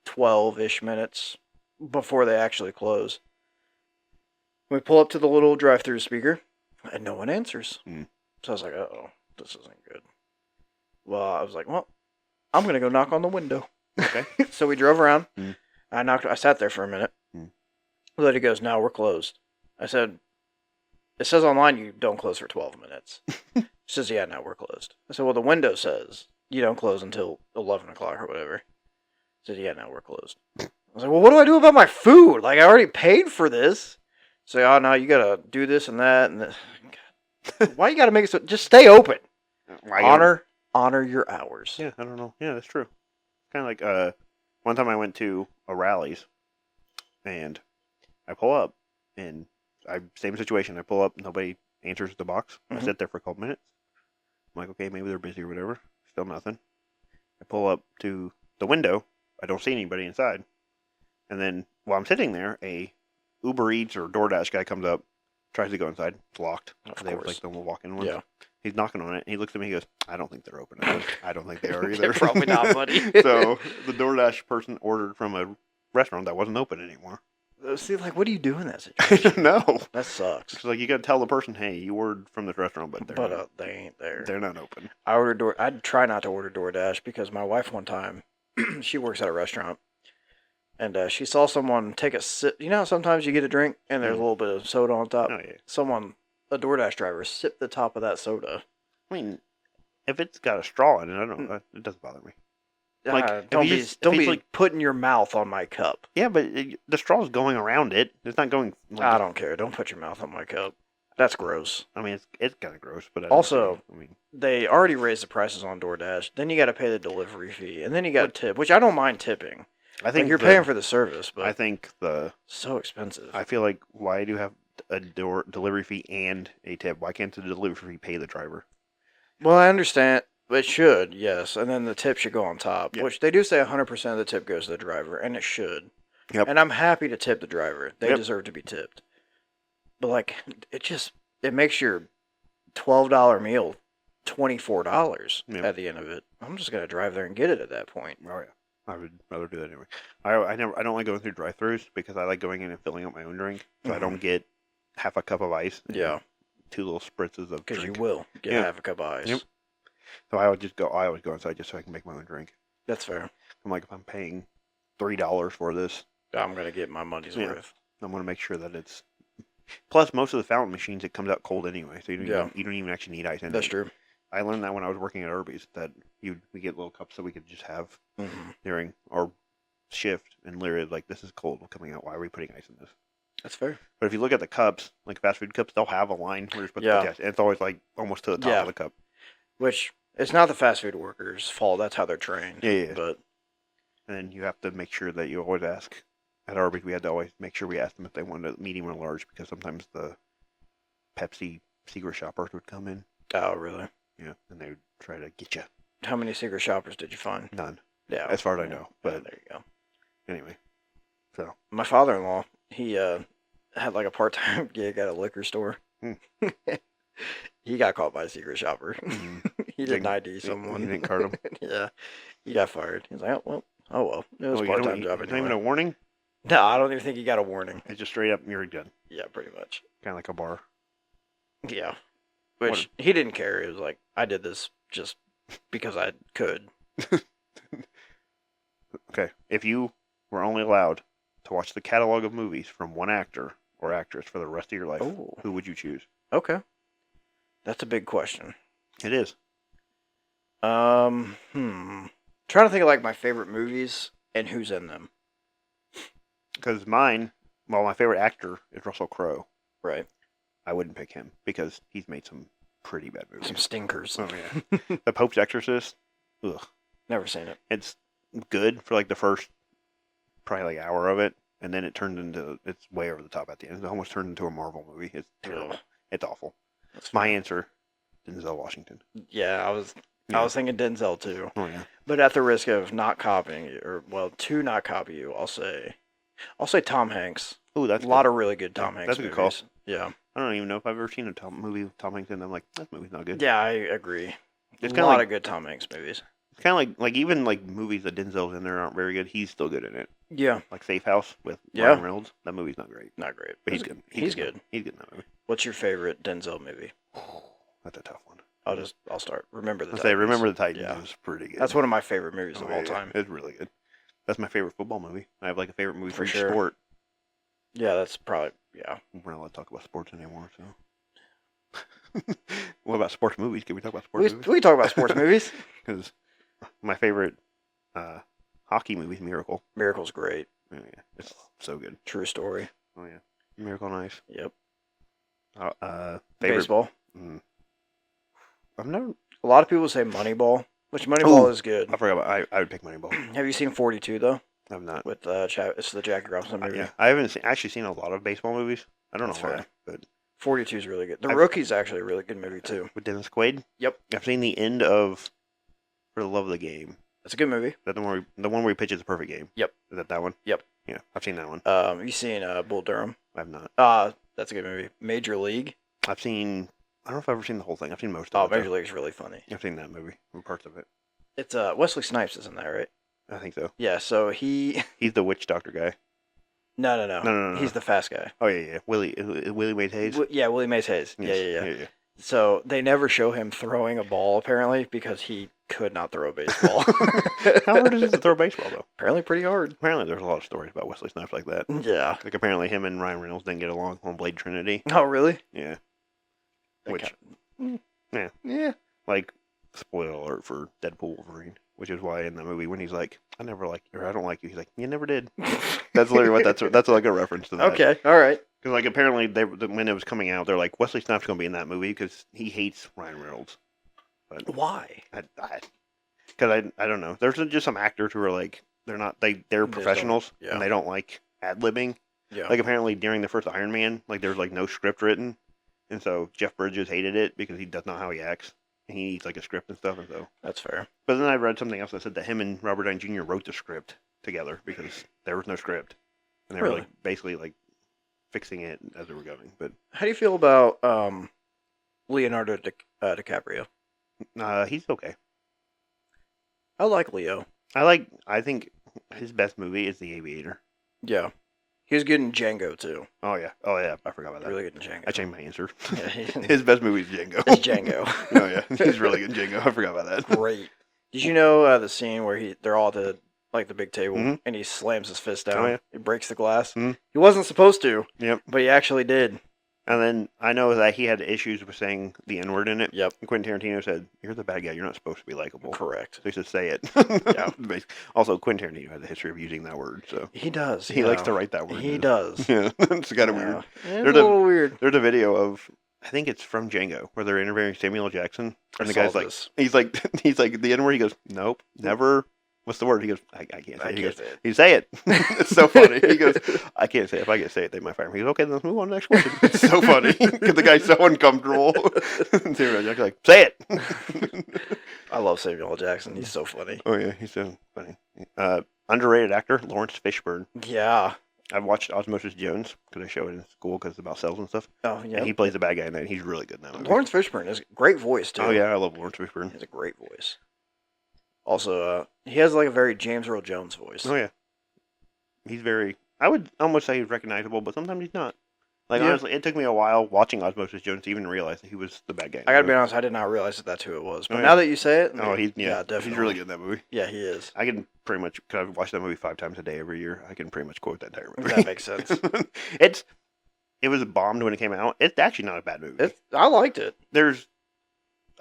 12-ish minutes before they actually close. We pull up to the little drive-through speaker, and no one answers. So I was like, uh-oh, this isn't good. Well, I was like, well, I'm going to go knock on the window. Okay. So we drove around. I sat there for a minute. The lady goes, no, we're closed. I said, it says online you don't close for 12 minutes. She says, yeah, no, we're closed. I said, well, the window says you don't close until 11 o'clock or whatever. She said, yeah, no, we're closed. I was like, well, what do I do about my food? Like, I already paid for this. So, oh, no, you got to do this and that. And why you got to make it so? Just stay open. Honor your hours. Yeah, I don't know. Yeah, that's true. Kind of like one time I went to a Rally's, and I pull up, and same situation. I pull up, nobody answers the box. I sit there for a couple minutes. I'm like, okay, maybe they're busy or whatever. Still nothing. I pull up to the window. I don't see anybody inside. And then while I'm sitting there, a Uber Eats or DoorDash guy comes up, tries to go inside. It's locked. They were like the walk-in ones. Yeah. He's knocking on it, and he looks at me. He goes, "I don't think they're open." I go, I don't think they are either. They're probably not, buddy. So the DoorDash person ordered from a restaurant that wasn't open anymore. See, like, what do you do in that situation? No, That sucks. it's like you got to tell the person, "Hey, you ordered from this restaurant, but They ain't there. they're not open." I'd try not to order DoorDash because my wife one time, she works at a restaurant, and she saw someone take a sip. You know how sometimes you get a drink and there's a little bit of soda on top? Oh yeah. A DoorDash driver, sipped the top of that soda. I mean, if it's got a straw in it, I don't. It doesn't bother me. Like, Don't be like, putting your mouth on my cup. yeah, but the straw's going around it. It's not going. Like, I don't care. Don't put your mouth on my cup. That's gross. I mean, it's kind of gross, but Also, I mean, they already raised the prices on DoorDash. Then you got to pay the delivery fee, and then you got to tip, which I don't mind tipping. I think Like, you're paying for the service, but I think so expensive. I feel like, why do you have a delivery fee and a tip? Why can't the delivery fee pay the driver? Well, I understand. It should, yes. And then the tip should go on top, which they do say 100% of the tip goes to the driver, and it should. Yep. And I'm happy to tip the driver. They Yep. deserve to be tipped. But, like, it makes your $12 meal $24 Yep. at the end of it. I'm just going to drive there and get it at that point. Oh yeah, I would rather do that anyway. I don't like going through drive-thrus because I like going in and filling up my own drink, so I don't get half a cup of ice. And Yeah. 2 little spritzes of Because you drink. will get Yeah. half a cup of ice. Yep. So I always go inside just so I can make my own drink. That's fair. I'm like, if I'm paying $3 for this, I'm going to get my money's Yeah. worth. I'm gonna make sure that it's. Plus, most of the fountain machines, it comes out cold anyway, so you don't even actually need ice in That's it. true. I learned that when I was working at Arby's, that we get little cups that we could just have Mm-hmm. during our shift, and literally like, this is cold coming out. Why are we putting ice in this? That's fair. But if you look at the cups, like fast food cups, they'll have a line where you're supposed to put the ice, and it's always like almost to the top Yeah. of the cup. Which, it's not the fast food workers' fault. That's how they're trained. Yeah. But And then you have to make sure that you always ask. At Arby's, we had to always make sure we asked them if they wanted a medium or large, because sometimes the Pepsi secret shoppers would come in. oh, really? Yeah, and they would try to get you. How many secret shoppers did you find? None, Yeah, as far as I know. But there you go. anyway, so My father-in-law, he had like a part-time gig at a liquor store. He got caught by a secret shopper. He didn't ID someone. You didn't card him. Yeah, he got fired. He's like, oh well, it was a part-time job Not anyway. even a warning. No, I don't even think he got a warning. It's just straight up, you're done. Yeah, pretty much. Kind of like a bar. Yeah, which he didn't care. He was like, I did this just because I could. Okay, if you were only allowed to watch the catalog of movies from one actor or actress for the rest of your life, Oh. who would you choose? Okay. That's a big question. It is. Trying to think of like my favorite movies and who's in them. Because mine, well, my favorite actor is Russell Crowe. Right. I wouldn't pick him because he's made some pretty bad movies. Some stinkers. Oh, yeah. The Pope's Exorcist. Ugh. Never seen it. It's good for like the first probably like hour of it, and then it's way over the top at the end. It almost turned into a Marvel movie. It's terrible. Ugh. It's awful. That's My fine. answer, Denzel Washington. Yeah, I was thinking Denzel too. Oh yeah. But at the risk of not copying you, or well, to not copy you, I'll say Tom Hanks. Oh, that's a lot good. of really good Tom Hanks That's a good movies. call. Yeah. I don't even know if I've ever seen a movie with Tom Hanks in. I'm like, that movie's not good. Yeah, I agree. It's A kinda lot like- of good Tom Hanks movies. It's kind of like even like movies that Denzel's in there aren't very good. He's still good in it. Yeah. Like Safe House with Yeah. Ryan Reynolds. That movie's not great, Not great. but he's good. He's good. He's good in that movie. What's your favorite Denzel movie? That's a tough one. I'll start. Remember the I'll Titans. say Remember the Titans Yeah. is pretty good. That's one of my favorite movies of Oh, all yeah. time. It's really good. That's my favorite football movie. I have like a favorite movie For for each sure. sport. Yeah, that's probably yeah. We're not allowed to talk about sports anymore, so. What about sports movies? Can we talk about We, sports movies? we talk about sports movies. Because my favorite hockey movie is Miracle. Miracle's great. Oh, yeah. It's so good. True story. Oh yeah, Miracle on Ice. Yep. Favorite. Baseball. Mm. I've never. A lot of people say Moneyball, which Moneyball is good. I forgot about. I would pick Moneyball. Have you seen 42 though? I've not. With it's the Jackie Robinson movie. Yeah, I haven't actually seen a lot of baseball movies. I don't That's know why, fair. but 42 is really good. The I've- Rookie's actually a really good movie too. with Dennis Quaid. Yep. I've seen the end of For the Love of the Game. It's a good movie. Is that the one where he pitches a perfect game? Yep. Is that one? Yep. Yeah, I've seen that one. You seen Bull Durham? I've not. That's a good movie. Major League. I've seen. I don't know if I've ever seen the whole thing. I've seen most Oh, of it. Major though. League's really funny. I've seen that movie. Or parts of it. It's Wesley Snipes is in that, right? I think so. Yeah. So he. He's the witch doctor guy. No. No. He's the fast guy. Oh yeah. Willie Mays Hayes. Yeah, Willie Mays Hayes. Yes. Yeah. So they never show him throwing a ball apparently because he could not throw a baseball. How hard is it to throw a baseball though? Apparently pretty hard. Apparently, there's a lot of stories about Wesley Snipes like that. Yeah. Like apparently, him and Ryan Reynolds didn't get along on Blade Trinity. Oh really? Yeah. That Which, kinda- yeah, like spoiler alert for Deadpool Wolverine, which is why in the movie when he's like, I never liked you, or I don't like you, he's like, you never did. That's literally what that's like a reference to that. Okay. All right. Because like apparently when it was coming out, they're like Wesley Snipes gonna be in that movie because he hates Ryan Reynolds. But Why? because I don't know. There's just some actors who are like they're professionals yeah. and they don't like ad libbing. Yeah. Like apparently during the first Iron Man, like there's like no script written, and so Jeff Bridges hated it because he does not how he acts, and he needs like a script and stuff, and so. That's fair. But then I read something else that said that him and Robert Downey Jr. wrote the script together because there was no script, and they were Really? like basically like fixing it as they were going. But How do you feel about Leonardo DiCaprio? he's okay. I like Leo. I think his best movie is The Aviator. Yeah. He was good in Django too. Oh yeah, I forgot about that. Really good in Django. I changed my answer. Yeah, His best movie is Django. It's Django. Oh yeah, he's really good in Django. I forgot about that. Great. Did you know the scene where they're all at the big table Mhm. and he slams his fist down? Oh, yeah. He breaks the glass. Mhm. He wasn't supposed to, Yep. but he actually did. And then I know that he had issues with saying the N word in it. Yep. And Quentin Tarantino said, "You're the bad guy. You're not supposed to be likable." Correct. So he said, "Say it." Yeah. Also, Quentin Tarantino has a history of using that word, so He does. he likes to write that word. He in. does. Yeah, it's kind of Yeah. weird. It's There's a a- little weird. There's a video of I think it's from Django where they're interviewing Samuel L. Jackson, and the saw guy's like, this. he's like the N word. He goes, "Nope, never." What's the word? He goes, I can't say I it. He can't goes, say it. You say it. It's so funny. He goes, I can't say it. If I get to say it, they might fire me. He goes, okay, then let's move on to the next question. It's so funny because the guy's so uncomfortable. Samuel L. Jackson's like, say it. I love Samuel L. Jackson. He's so funny. Oh yeah, he's so funny. Underrated actor Lawrence Fishburne. Yeah. I've watched Osmosis Jones because I show it in school because it's about cells and stuff. Oh yeah. And he plays the bad guy in that. And he's really good in that movie. Lawrence Fishburne has a great voice too. Oh yeah, I love Lawrence He Fishburne. has a great voice. Also, he has like a very James Earl Jones voice. Oh yeah, he's very. I would almost say he's recognizable, but sometimes he's not. Like, Yeah. honestly, it took me a while watching Osmosis Jones to even realize that he was the bad guy. I gotta be honest, I did not realize that that's who it was. But Oh, yeah. now that you say it, definitely. He's really good in that movie. Yeah, he is. I can pretty much, because I've watched that movie 5 times a day every year, I can pretty much quote that entire movie. That makes sense. It was bombed when it came out. It's actually not a bad movie. I liked it. There's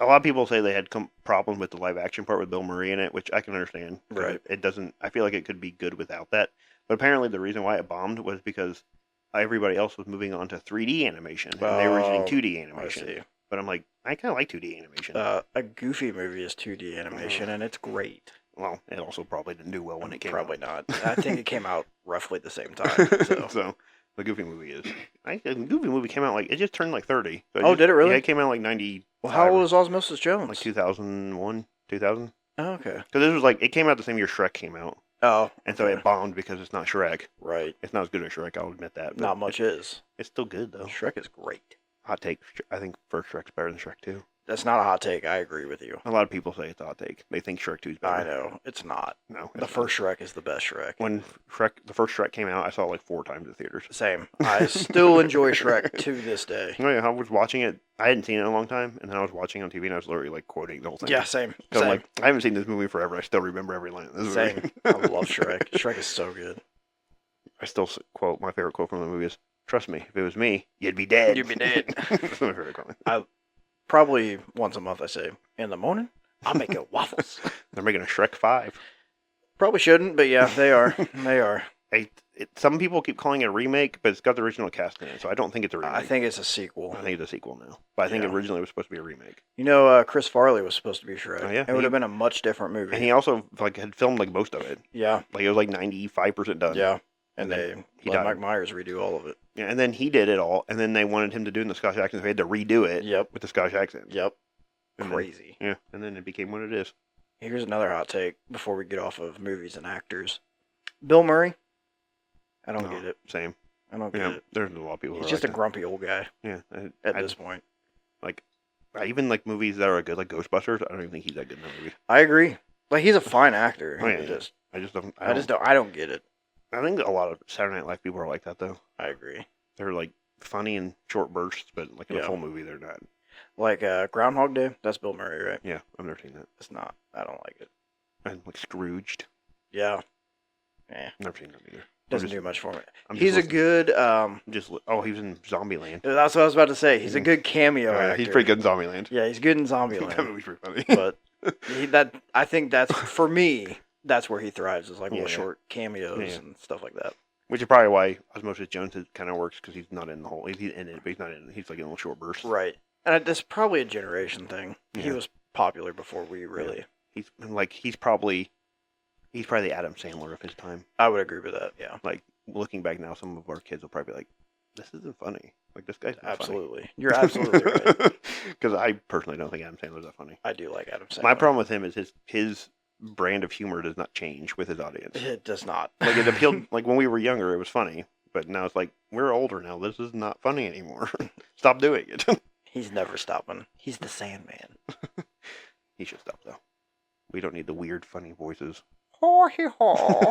a lot of people say they had problems with the live action part with Bill Murray in it, which I can understand. Right. It doesn't. I feel like it could be good without that. But apparently, the reason why it bombed was because everybody else was moving on to 3D animation, and they were using 2D animation. I see. But I'm like, I kind of like 2D animation. A Goofy movie is 2D animation, and it's great. Well, it also probably didn't do well when it came Probably out. not. I think it came out roughly the same time. So the Goofy movie is. The Goofy movie came out it just turned like 30. So Did it really? Yeah, it came out like 90. Well, how old was Osmosis Jones? Like 2001, 2000. Oh, okay. Because this was it came out the same year Shrek came out. Oh. And so it bombed because it's not Shrek. Right. It's not as good as Shrek, I'll admit that. But Not much is. It's still good, though. Shrek is great. Hot take, I think first Shrek's better than Shrek 2. That's not a hot take. I agree with you. A lot of people say it's a hot take. They think Shrek 2 is better. I know. It's not. No. The first Shrek is the best Shrek. When the first Shrek came out, I saw it 4 times in theaters. Same. I still enjoy Shrek to this day. Oh, yeah, I was watching it. I hadn't seen it in a long time, and then I was watching it on TV, and I was literally quoting the whole thing. Yeah, same. So Same. I'm I haven't seen this movie forever. I still remember every line of this Same. movie. I love Shrek. Shrek is so good. I still quote, my favorite quote from the movie is, "Trust me, if it was me, you'd be dead." You'd be dead. That's my favorite quote. Probably once a month I say, in the morning, I'll make it waffles. They're making a Shrek 5. Probably shouldn't, but yeah, they are. They are. Some people keep calling it a remake, but it's got the original cast in it, so I don't think it's a remake. I think it's a sequel. I think it's a sequel now. But I think Yeah. originally it was supposed to be a remake. You know, Chris Farley was supposed to be Shrek. Oh, yeah? It would have been a much different movie. And he also had filmed most of it. Yeah. It was 95% done. Yeah. And then they let Mike Myers redo all of it. Yeah, and then he did it all, and then they wanted him to do it in the Scottish accent, so they had to redo it Yep. with the Scottish accent. Yep. And Crazy. and then it became what it is. Here's another hot take before we get off of movies and actors. Bill Murray. I don't get it. Same. I don't get it. There's a lot of people He's who are just a like grumpy old guy that. Yeah. at this point. I even like movies that are good, like Ghostbusters. I don't even think he's that good in that movie. I agree. He's a fine actor. Oh, yeah, I I just don't. I don't get it. I think a lot of Saturday Night Live people are like that, though. I agree. They're funny in short bursts, but in a Yeah. full movie, they're not. Like Groundhog Day. That's Bill Murray, right? Yeah, I've never seen that. It's not. I don't like it. And Scrooged. Yeah. Never seen that either. Doesn't do much for me. I'm He's a listening. good. He was in Zombieland. That's what I was about to say. He's a good cameo actor. He's pretty good in Zombieland. Yeah, he's good in That Zombieland. movie's pretty funny. But I think that's for me. That's where he thrives. Is little Yeah. short cameos Yeah. and stuff like that. Which is probably why Osmosis Jones kind of works, because he's not in the whole. He's in it, but he's not in it. He's in little short bursts. Right. And that's probably a generation thing. He Yeah. was popular before we really. He's probably the Adam Sandler of his time. I would agree with that. Yeah. Looking back now, some of our kids will probably be like, "This isn't funny. This guy's not Absolutely. You're absolutely right. Because I personally don't think Adam Sandler's that funny. I do like Adam Sandler. My problem with him is his brand of humor does not change with his audience. It does not. It appealed when we were younger, it was funny, but now it's we're older now. This is not funny anymore. Stop doing it. He's never stopping. He's the Sandman. He should stop though. We don't need the weird, funny voices. Haw he haw.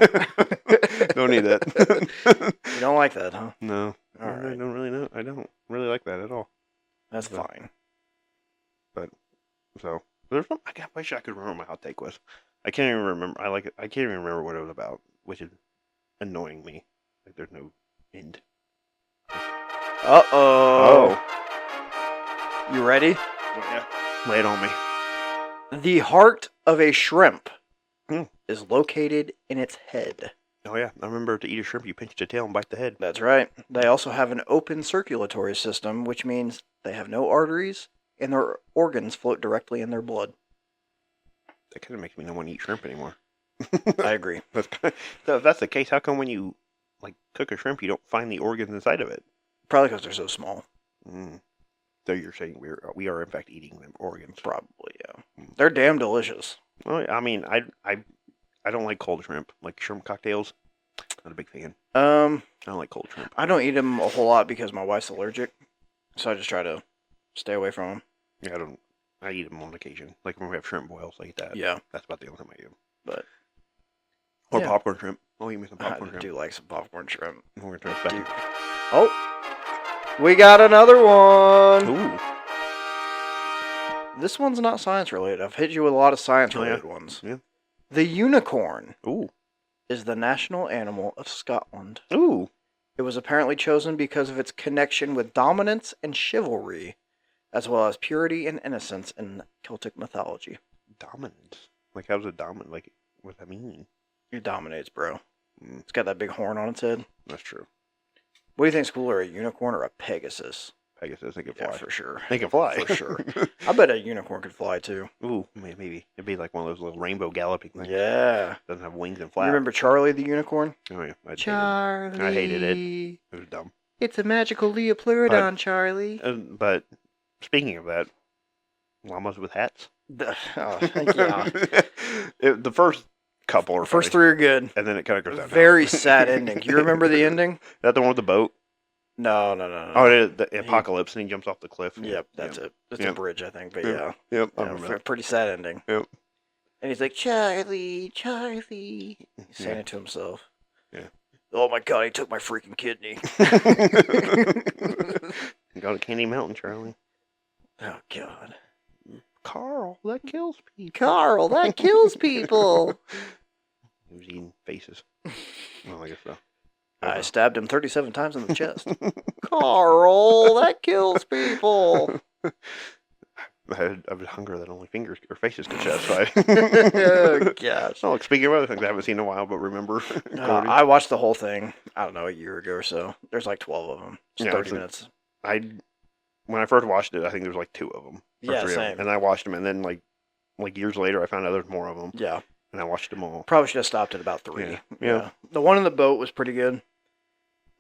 Don't need that. You don't like that, huh? No, All I right. don't really know. I don't really like that at all. That's No. fine. So there's no. I wish I could remember what my hot take was. I can't even remember. I can't even remember what it was about, which is annoying me. There's no end. Uh-oh. You ready? Yeah. Lay it on me. The heart of a shrimp Hmm. is located in its head. Oh yeah, I remember to eat a shrimp, you pinch the tail and bite the head. That's right. They also have an open circulatory system, which means they have no arteries and their organs float directly in their blood. That kind of makes me not want to eat shrimp anymore. I agree. So if that's the case, how come when you cook a shrimp, you don't find the organs inside of it? Probably because they're so small. Mm. So you're saying we are in fact eating them organs? Probably, yeah. They're damn delicious. Well, I mean, I don't like cold shrimp. Like shrimp cocktails, not a big fan. I I don't like cold shrimp. don't eat them a whole lot because my wife's allergic, so I just try to stay away from them. Yeah, I don't. I eat them on occasion. Like when we have shrimp boils, I eat that. Yeah, That's about the only time I eat them. but Or Yeah. popcorn shrimp. I'll eat me some I popcorn shrimp. do like some popcorn shrimp. We're gonna turn this back. Dude. Oh, We got another one. Ooh. This one's not science related. I've hit you with a lot of science related ones. Yeah. The unicorn Ooh. is the national animal of Scotland. Ooh. It was apparently chosen because of its connection with dominance and chivalry, as well as purity and innocence in Celtic mythology. Dominance. Like, how's it dominant? Like, what does that mean? It dominates, bro. It's got that big horn on its head. That's true. What do you think's cooler, a unicorn or a Pegasus? Pegasus, they can fly. Yeah, for sure. They can fly. For sure. I bet a unicorn could fly, too. Ooh, maybe. It'd be like one of those little rainbow galloping things. Yeah. Doesn't have wings and You flaps. remember Charlie the unicorn? Oh, yeah. Charlie. I hated it. It was dumb. It's a magical Leopleurodon, Charlie. But speaking of that, llamas with hats. Yeah. The first couple are First funny, three are good. and then it kind of goes down. Very sad ending. You remember the ending? Is that the one with the boat? No. Oh, it is the apocalypse, and he jumps off the cliff. Yep, that's it. It's a Yep. bridge, I think, but Yep. yeah. Yep, I Yeah, remember that. pretty sad ending. Yep. And he's like, Charlie, Charlie. He's saying Yeah. it to himself. Yeah. Oh my god, he took my freaking kidney. Go to Candy Mountain, Charlie. Oh god. Carl, that kills people. Carl, that kills people. He was eating faces. Well, I guess so. I stabbed him 37 times in the chest. Carl, that kills people. I was hungry that only fingers or faces could satisfy. Oh gosh. Oh, speaking of other things I haven't seen in a while, but remember. I watched the whole thing, I don't know, a year ago or so. There's like 12 of them. It's Yeah, 30 so- minutes. When I first watched it, I think there was like 2 of them. Or Yeah, 3 of them. same. And I watched them, and then like years later, I found out there's more of them, Yeah. and I watched them all. Probably should have stopped at about 3. Yeah. Yeah. The one in the boat was pretty good.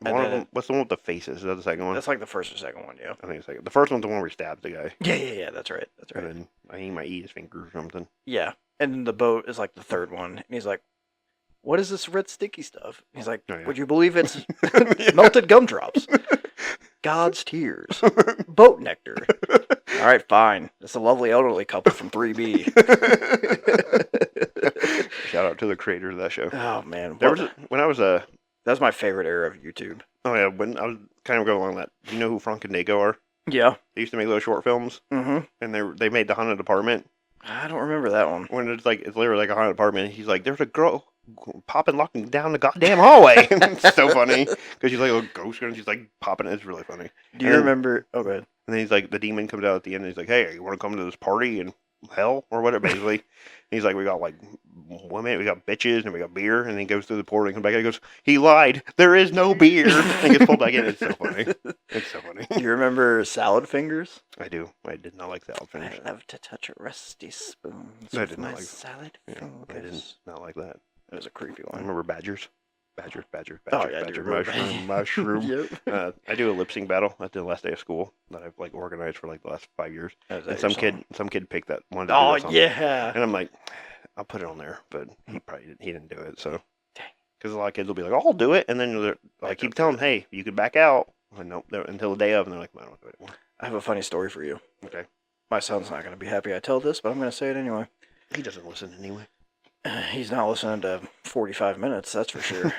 And One of then them, what's the one with the faces? Is that the second one? That's like the first or second one, yeah. I think it's second. The first one's the one where he stabs the guy, Yeah, that's right. That's right. and then I think he might eat his finger or something. Yeah. And then the boat is like the third one. And he's like, what is this red sticky stuff? He's like, Oh, yeah. would you believe it's melted gumdrops? God's tears. Boat nectar. All right, fine. It's a lovely elderly couple from 3B. Shout out to the creators of that show. Oh, man. There was when I was That's my favorite era of YouTube. oh yeah, when I was kind of going along that. Do you know who Frank and Dago are? Yeah. They used to make little short films, Mm-hmm. and they made the haunted apartment. I don't remember that one. When it's literally like a haunted apartment. And he's like, there's a girl popping, locking down the goddamn hallway. It's so funny because she's like a ghost and she's like popping. It's really funny. Do you And then- remember? Oh, go ahead. And then he's like, the demon comes out at the end and he's like, hey, you want to come to this party in hell or whatever, basically. And he's like, we got like women, we got bitches, and we got beer. And then he goes through the portal and comes back and he goes, he lied. There is no beer. And gets pulled back in. It's so funny. It's so funny. Do you remember Salad Fingers? I do. I did not like salad fingers. I love to touch rusty spoons I with did not my like- salad Yeah, I did fingers. not like that. It was a creepy I one. remember badgers. Badger, Oh, yeah, I do remember. mushroom. Yep. I do a lip sync battle at the last day of school that I've like organized for like the last 5 years. Is that And your some song? kid picked that one. to do Oh that song. yeah. And I'm like, I'll put it on there, but he didn't do it. So, Dang. because a lot of kids will be like, oh, I'll do it, and then I keep telling them, hey, you could back out. And nope, until the day of, and they're like, I don't want to do it anymore. I have a funny story for you. Okay. My son's not going to be happy I tell this, but I'm going to say it anyway. He doesn't listen anyway. He's not listening to 45 minutes, that's for sure.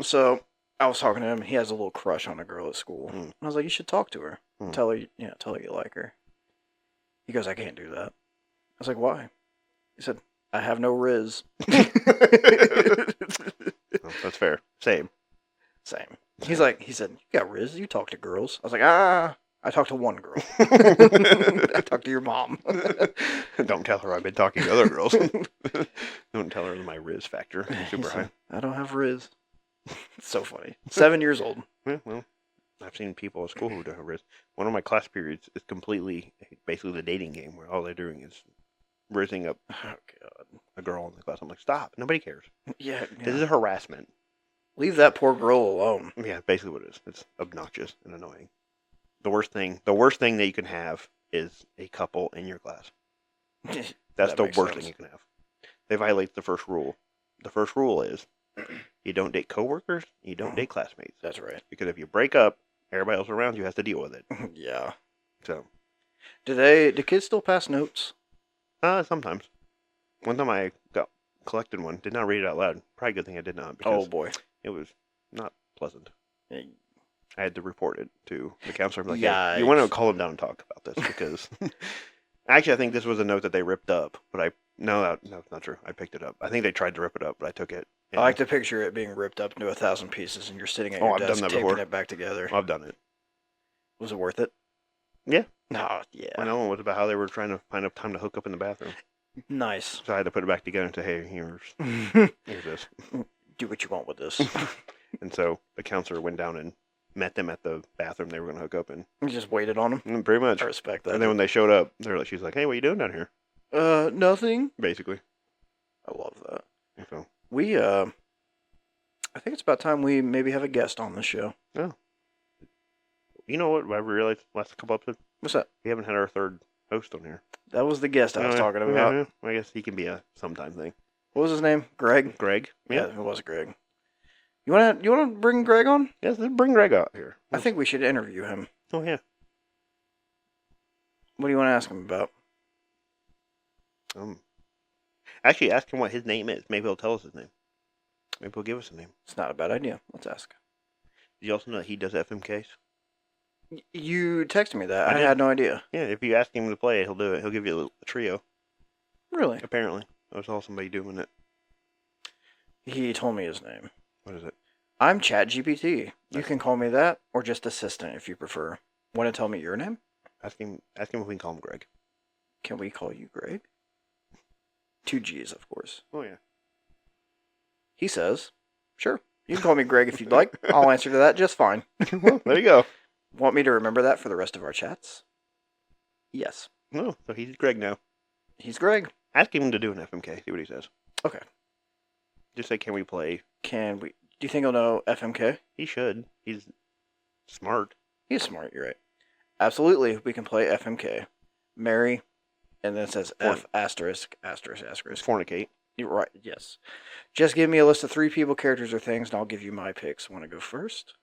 So I was talking to him. He has a little crush on a girl at school. Mm. And I was like, you should talk to her. Mm. Tell her you like her. He goes, I can't do that. I was like, why? He said, I have no riz. Well, that's fair. Same. Same. He said, you got riz? You talk to girls. I was like, I talked to one girl. I talked to your mom. Don't tell her I've been talking to other girls. Don't tell her my Riz factor is He super said, high. I don't have riz. It's so funny. 7 years old. Yeah, well, I've seen people at school who don't have Riz. One of my class periods is completely, basically the dating game where all they're doing is rizzing up Oh, God. a girl in the class. I'm like, stop. Nobody cares. Yeah. This is harassment. Leave that poor girl alone. Yeah, basically what it is. It's obnoxious and annoying. The worst thing that you can have is a couple in your class. That's That the makes worst sense. thing you can have. They violate the first rule. The first rule is you don't date coworkers, you don't date classmates. That's right. Because if you break up, everybody else around you has to deal with it. Yeah. So, Do kids still pass notes? sometimes. One time I collected one, did not read it out loud. Probably a good thing I did not, because Oh boy. it was not pleasant. I had to report it to the counselor. I'm like, hey, you want to call him down and talk about this because actually I think this was a note that they ripped up, but no, it's not true. I picked it up. I think they tried to rip it up, but I took it. I like to picture it being ripped up into 1,000 pieces, and you're sitting at your I've desk done that taping before. it back together. I've done it. Was it worth it? Yeah. Oh, yeah. I know it was about how they were trying to find a time to hook up in the bathroom. Nice. So I had to put it back together and say, hey, here's this. Do what you want with this. And so the counselor went down and met them at the bathroom they were going to hook up in. You just waited on them? Pretty much. I respect that. And then when they showed up, she's like, hey, what are you doing down here? Nothing. Basically. I love that. So. We, I think it's about time we maybe have a guest on the show. Oh. You know what I realized last couple episodes? What's that? We haven't had our third host on here. That was the guest I was talking about. Yeah. I guess he can be a sometime thing. What was his name? Greg? Greg? Yeah, it was Greg. You wanna bring Greg on? Yes, let's bring Greg out here. I think we should interview him. Oh, yeah. What do you want to ask him about? Actually, ask him what his name is. Maybe he'll tell us his name. Maybe he'll give us a name. It's not a bad idea. Let's ask. Did you also know that he does FMKs? You texted me that. I did. had no idea. Yeah, if you ask him to play it, he'll do it. He'll give you a trio. Really? Apparently. I saw somebody doing it. He told me his name. What is it? I'm ChatGPT. You can call me that, or just Assistant if you prefer. Want to tell me your name? Ask him if we can call him Greg. Can we call you Greg? 2 G's, of course. Oh, yeah. He says, sure. You can call me Greg if you'd like. I'll answer to that just fine. Well, there you go. Want me to remember that for the rest of our chats? Yes. No, so he's Greg now. He's Greg. Ask him to do an FMK. See what he says. Okay. Just say, can we play? Can we? Do you think he'll know FMK? He should. He's smart. He's smart, you're right. Absolutely, we can play FMK. Marry, and then it says F asterisk, asterisk, asterisk. Fornicate. You're right, yes. Just give me a list of 3 people, characters, or things, and I'll give you my picks. Want to go first?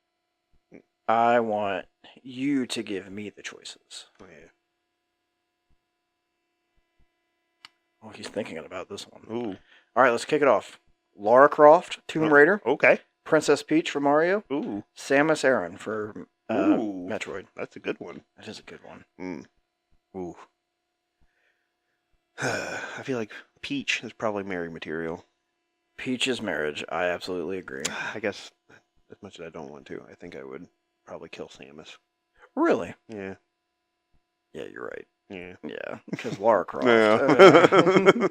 I want you to give me the choices. Oh, yeah. Oh, he's thinking about this one. Ooh. All right, let's kick it off. Lara Croft, Tomb Raider. Okay. Princess Peach for Mario. Ooh. Samus Aran for Metroid. That's a good one. That is a good one. Ooh. I feel like Peach is probably marry material. Peach's marriage. I absolutely agree. I guess as much as I don't want to, I think I would probably kill Samus. Really? Yeah. Yeah, you're right. Yeah. Yeah, because Lara Croft. Yeah.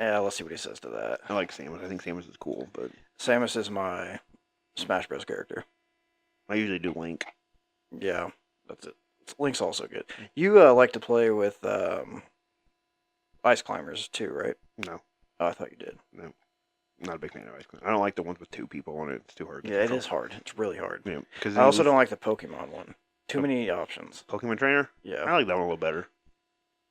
Yeah, let's see what he says to that. I like Samus. I think Samus is cool, but Samus is my Smash Bros. Character. I usually do Link. Yeah, that's it. Link's also good. You like to play with ice climbers too, right? No. Oh, I thought you did. No. I'm not a big fan of ice cream. I don't like the ones with 2 people on it. It's too hard. Yeah, it is hard. It's really hard. Yeah. I also don't like the Pokemon one. Too many options. Pokemon Trainer? Yeah. I like that one a little better.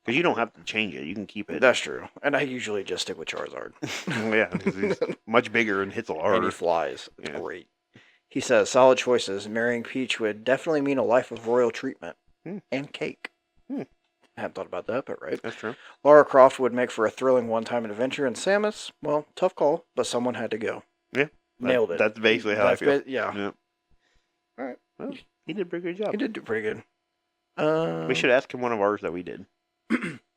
Because you don't have to change it. You can keep it. That's true. And I usually just stick with Charizard. Yeah, because he's much bigger and hits a lot And he harder. flies. It's Yeah. great. He says, solid choices. Marrying Peach would definitely mean a life of royal treatment. And cake. I hadn't thought about that, but right. That's true. Lara Croft would make for a thrilling one-time adventure, and Samus, well, tough call, but someone had to go. Yeah. Nailed it. That's basically how I feel. Yeah. All right. Well, he did a pretty good job. He did do pretty good. We should ask him one of ours that we did.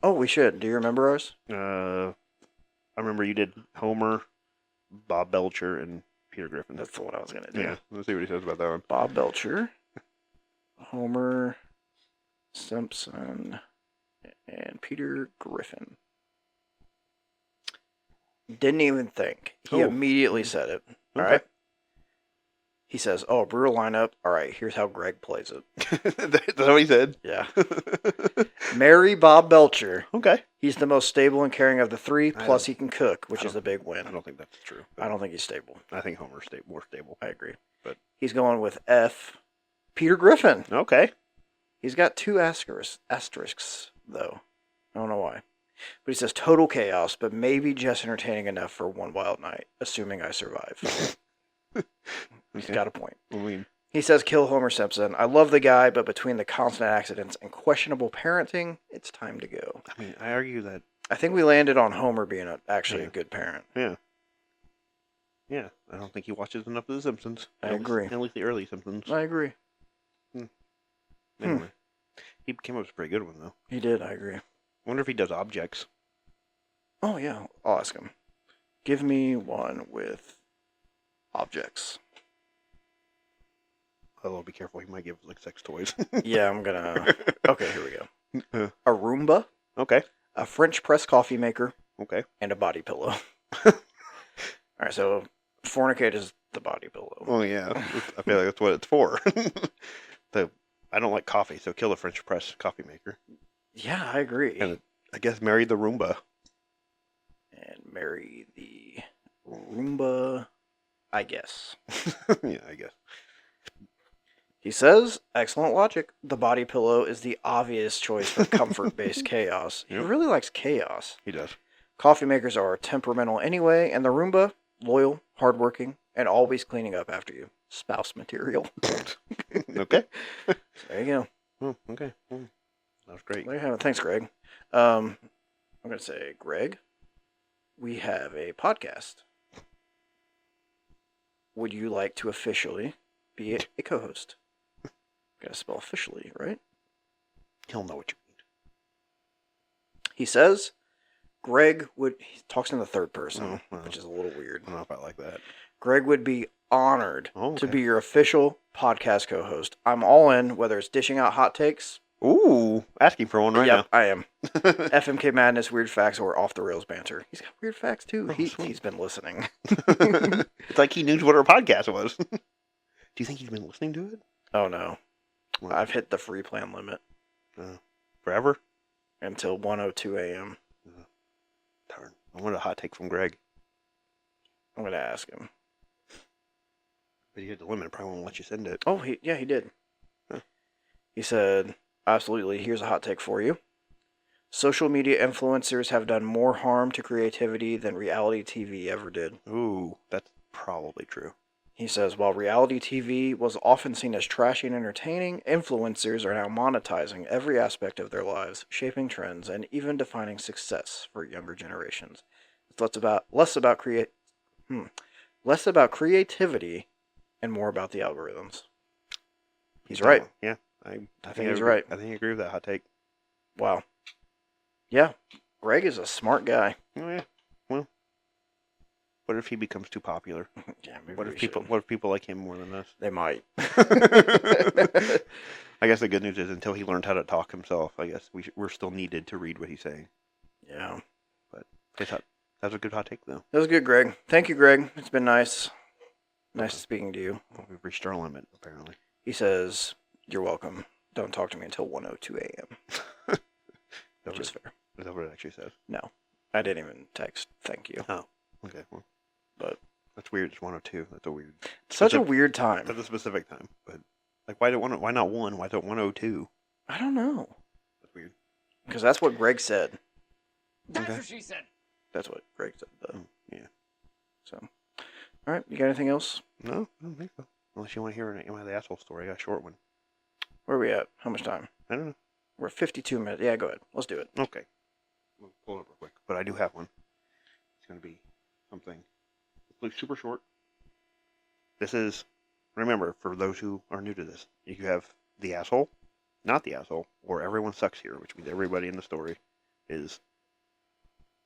Oh, we should. Do you remember ours? I remember you did Homer, Bob Belcher, and Peter Griffin. That's the one I was going to do. Yeah. Let's see what he says about that one. Bob Belcher, Homer Simpson, and Peter Griffin. Didn't even think. He immediately said it. All right. He says, "Oh, brutal lineup. All right, here's how Greg plays it." That's what he said. Yeah. Marry Bob Belcher. Okay. He's the most stable and caring of the 3. Plus, he can cook, which is a big win. I don't think that's true. I don't think he's stable. I think Homer's more stable. I agree. But he's going with F. Peter Griffin. Okay. He's got 2 asterisks, though. I don't know why. But he says total chaos, but maybe just entertaining enough for one wild night, assuming I survive. He's got a point. I mean, he says kill Homer Simpson. I love the guy, but between the constant accidents and questionable parenting, it's time to go. I mean, I argue that. I think we landed on Homer being actually a good parent. Yeah. Yeah, I don't think he watches enough of The Simpsons. I agree. At least the early Simpsons. I agree. Anyway, he came up with a pretty good one, though. He did, I agree. I wonder if he does objects. Oh, yeah, I'll ask him. Give me one with objects. Although, be careful, he might give like sex toys. Yeah, I'm gonna... Okay, here we go. A Roomba, Okay. a French press coffee maker, Okay. and a body pillow. Alright, so fornicate is the body pillow. Oh, yeah. I feel like that's what it's for. I don't like coffee, so kill the French press coffee maker. Yeah, I agree. And I guess marry the Roomba. And marry the Roomba, I guess. Yeah, I guess. He says, excellent logic. The body pillow is the obvious choice for comfort-based chaos. He Yep. really likes chaos. He does. Coffee makers are temperamental anyway, and the Roomba, loyal, hardworking, and always cleaning up after you. Spouse material. Okay. There you go. Oh, okay. That was great. There you have it. Thanks, Greg. I'm going to say, Greg, we have a podcast. Would you like to officially be a co-host? Gotta spell officially, right? He'll know what you mean. He says, Greg would... He talks in the third person, Oh, well. which is a little weird. I don't know if I like that. Greg would be honored Oh, to okay. be your official podcast co-host. I'm all in, whether it's dishing out hot takes. Ooh, asking for one right Yep, I am. FMK Madness, Weird Facts, or Off the Rails Banter. He's got weird facts, too. Oh, sweet. He's been listening. now. It's like he knew what our podcast was. Do you think he's been listening to it? Oh, no. Well, I've hit the free plan limit forever? until 1:02 a.m. Darn. I want a hot take from Greg. I'm going to ask him. But you hit the limit. I probably won't let you send it. Oh, he did. Huh. He said, absolutely, here's a hot take for you. Social media influencers have done more harm to creativity than reality TV ever did. Ooh, that's probably true. He says, while reality TV was often seen as trashy and entertaining, influencers are now monetizing every aspect of their lives, shaping trends, and even defining success for younger generations. It's less about creativity and more about the algorithms. He's right. Yeah, I think he's agree. right. I think I agree with that hot take. Wow. Yeah, Greg is a smart guy. Oh yeah. Well, what if he becomes too popular? Yeah, maybe What we if people? should. What if people like him more than us? They might. I guess the good news is until he learned how to talk himself, I guess we're still needed to read what he's saying. Yeah. That's a good hot take, though. That was good, Greg. Thank you, Greg. It's been nice. Nice speaking to you. Well, we've reached our limit, apparently. He says, you're welcome. Don't talk to me until 1:02 a.m. Which is fair. Is that what it actually says? No. I didn't even text thank you. Oh, okay. Well, But that's weird. It's 102. That's a weird. such a Specific- weird time. That's a specific time, but like, why not 1? Why don't 102? I don't know. That's weird. Because that's what Greg said. That's Okay. what she said. That's what Greg said, though. Yeah. So, all right. You got anything else? No, I don't think so. Unless you want to hear an Am I the Asshole story. I got a short one. Where are we at? How much time? I don't know. We're at 52 minutes. Yeah, go ahead. Let's do it. Okay. We'll pull it up real quick. But I do have one. It's going to be something. It's like super short. This is, remember, for those who are new to this, you have the asshole, not the asshole, or everyone sucks here, which means everybody in the story is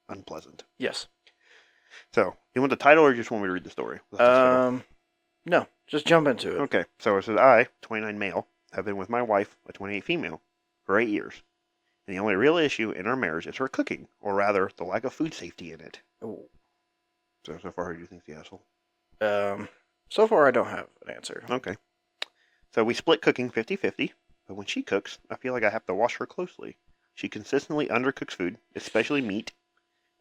unpleasant. Yes. So, you want the title or you just want me to read the story? What's the title? No. Just jump into it. Okay, so it says, I, 29 male, have been with my wife, a 28 female, for 8 years. And the only real issue in our marriage is her cooking, or rather, the lack of food safety in it. Ooh. So far, who do you think's the asshole? So far, I don't have an answer. Okay. So we split cooking 50-50, but when she cooks, I feel like I have to watch her closely. She consistently undercooks food, especially meat.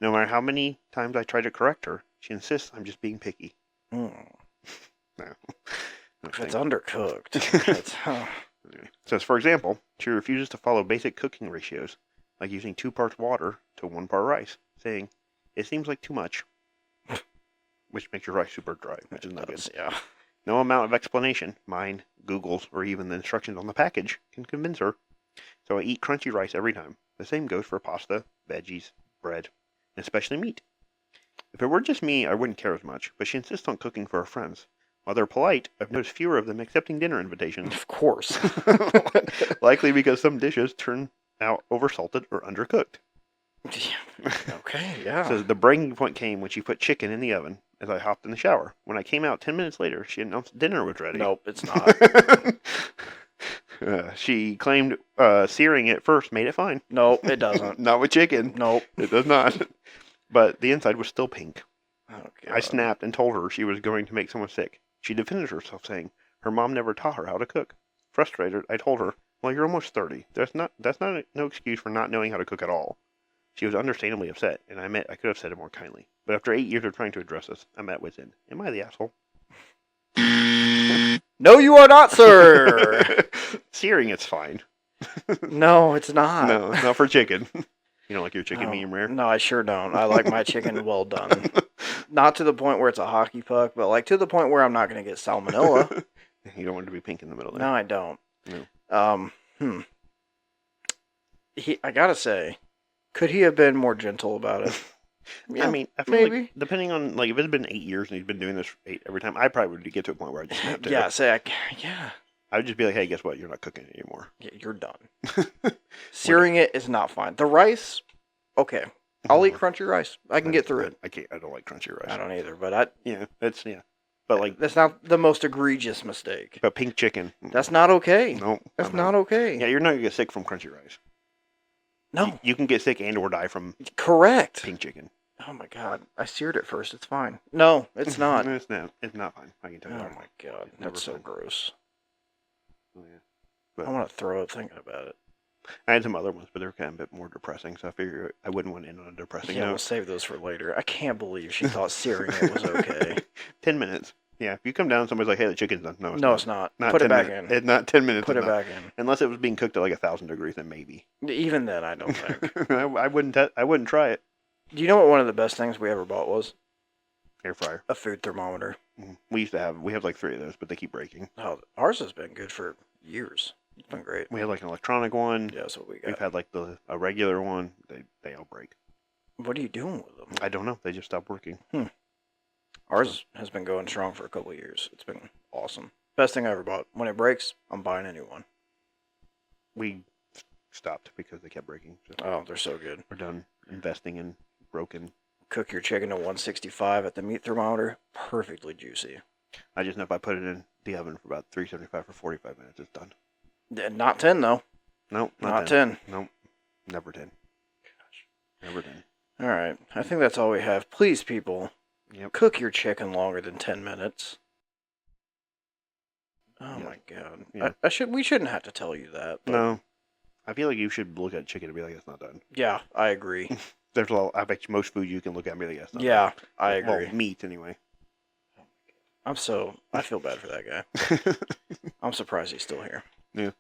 No matter how many times I try to correct her, she insists I'm just being picky. Mm. No. If it's undercooked. It's, Anyway. So, for example, she refuses to follow basic cooking ratios, like using 2 parts water to 1 part rice, saying, it seems like too much. Which makes your rice super dry, which is not good. Yeah. No amount of explanation, mine, Google's, or even the instructions on the package can convince her. So I eat crunchy rice every time. The same goes for pasta, veggies, bread, and especially meat. If it were just me, I wouldn't care as much, but she insists on cooking for her friends. While they're polite, I've noticed fewer of them accepting dinner invitations. Of course. Likely because some dishes turn out oversalted or undercooked. Okay, yeah. Says the breaking point came when she put chicken in the oven as I hopped in the shower. When I came out 10 minutes later, she announced dinner was ready. Nope, it's not. She claimed searing it first made it fine. Nope, it doesn't. Not with chicken. Nope. It does not. But the inside was still pink. Oh, I snapped and told her she was going to make someone sick. She defended herself, saying her mom never taught her how to cook. Frustrated, I told her, "Well, you're almost 30. That's not no excuse for not knowing how to cook at all." She was understandably upset, and I admit I could have said it more kindly. But after 8 years of trying to address this, I'm at wit's end. Am I the asshole? No, you are not, sir. Searing, it's fine. No, it's not. No, not for chicken. You don't like your chicken medium rare? No, I sure don't. I like my chicken well done. Not to the point where it's a hockey puck, but like to the point where I'm not going to get salmonella. You don't want it to be pink in the middle there. No, I don't. No. I gotta say, could he have been more gentle about it? Yeah, I mean, I feel like depending on, like, if it's been 8 years and he's been doing this every time, I probably would get to a point where I just snapped Yeah, it. yeah. I would just be like, hey, guess what? You're not cooking it anymore. Yeah, you're done. Searing it is not fine. The rice, okay. I'll eat crunchy rice. I can get through it. I don't like crunchy rice. I don't either, but But like, that's not the most egregious mistake. but pink chicken. That's not okay. No. That's I'm not okay. Yeah, you're not going to get sick from crunchy rice. No. You can get sick and or die from Correct. pink chicken. Oh my god. I seared it first. It's fine. No, it's not. It's not fine. I can tell you Oh that. my god. Never That's so fine. gross. Oh, yeah. But I want to throw up thinking about it. I had some other ones, but they're kind of a bit more depressing, so I figured I wouldn't want to end on a depressing Yeah, we'll note. save those for later. I can't believe she thought searing it was okay. 10 minutes. Yeah, if you come down and somebody's like, hey, the chicken's done. No, No, it's not. Not Put it 10 back minutes. in. It's not 10 minutes. Put it's it not. back in. Unless it was being cooked at like 1,000 degrees, then maybe. Even then, I don't think. I wouldn't try it. Do you know what one of the best things we ever bought was? Air fryer. A food thermometer. We have like 3 of those, but they keep breaking. Oh, ours has been good for years. It's been great. We have like an electronic one. Yeah, that's what we got. We've had like a regular one. They all break. What are you doing with them? I don't know. They just stopped working. Ours has been going strong for a couple of years. It's been awesome. Best thing I ever bought. When it breaks, I'm buying a new one. We stopped because they kept breaking. So Oh, they're so good. we're done investing in broken. Cook your chicken to 165 at the meat thermometer. Perfectly juicy. I just know if I put it in the oven for about 375 for 45 minutes, it's done. Not 10, though. Nope, Not 10. Nope, never 10. Gosh, never 10. All right. I think that's all we have. Please, people, cook your chicken longer than 10 minutes. Oh, Yeah. my God. Yeah. We shouldn't have to tell you that. But No, I feel like you should look at chicken and be like, it's not done. Yeah, I agree. There's a lot. I bet you most food you can look at and be like, it's not Yeah, done. I agree. Well, meat anyway. I feel bad for that guy. I'm surprised he's still here. Yeah.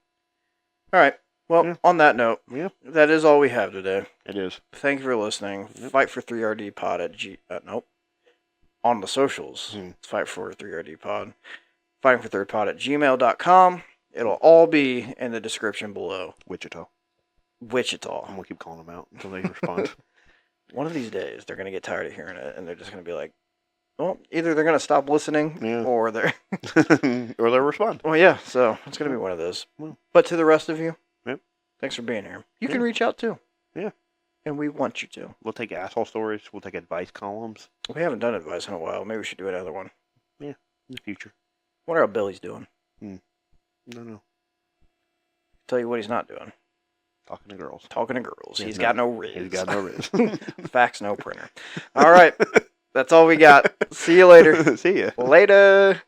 All right. Well, Yeah. on that note, Yeah, that is all we have today. it is. Thank you for listening. Yep. Fight for 3RD Pod at nope. On the socials, Hmm. it's Fight for 3RD Pod. Fighting for Third Pod at gmail.com. It'll all be in the description below. Wichita. I'm Wichita. gonna keep calling them out until they respond. One of these days, they're going to get tired of hearing it, and they're just going to be like, well, either they're going to stop listening, Yeah. or they're... Or they'll respond. Well, yeah, so it's going to be one of those. Well. But to the rest of you, Yep. thanks for being here. You can Yeah. reach out, too. Yeah. And we want you to. We'll take asshole stories. We'll take advice columns We haven't done advice in a while. Maybe we should do another one. in the future. Wonder how Billy's doing. No. Tell you what he's not doing. Talking to girls. Talking to girls. He's He's no- got no riz. He's got no riz. Fax, no printer. All right. That's all we got. See you later. See ya. Later.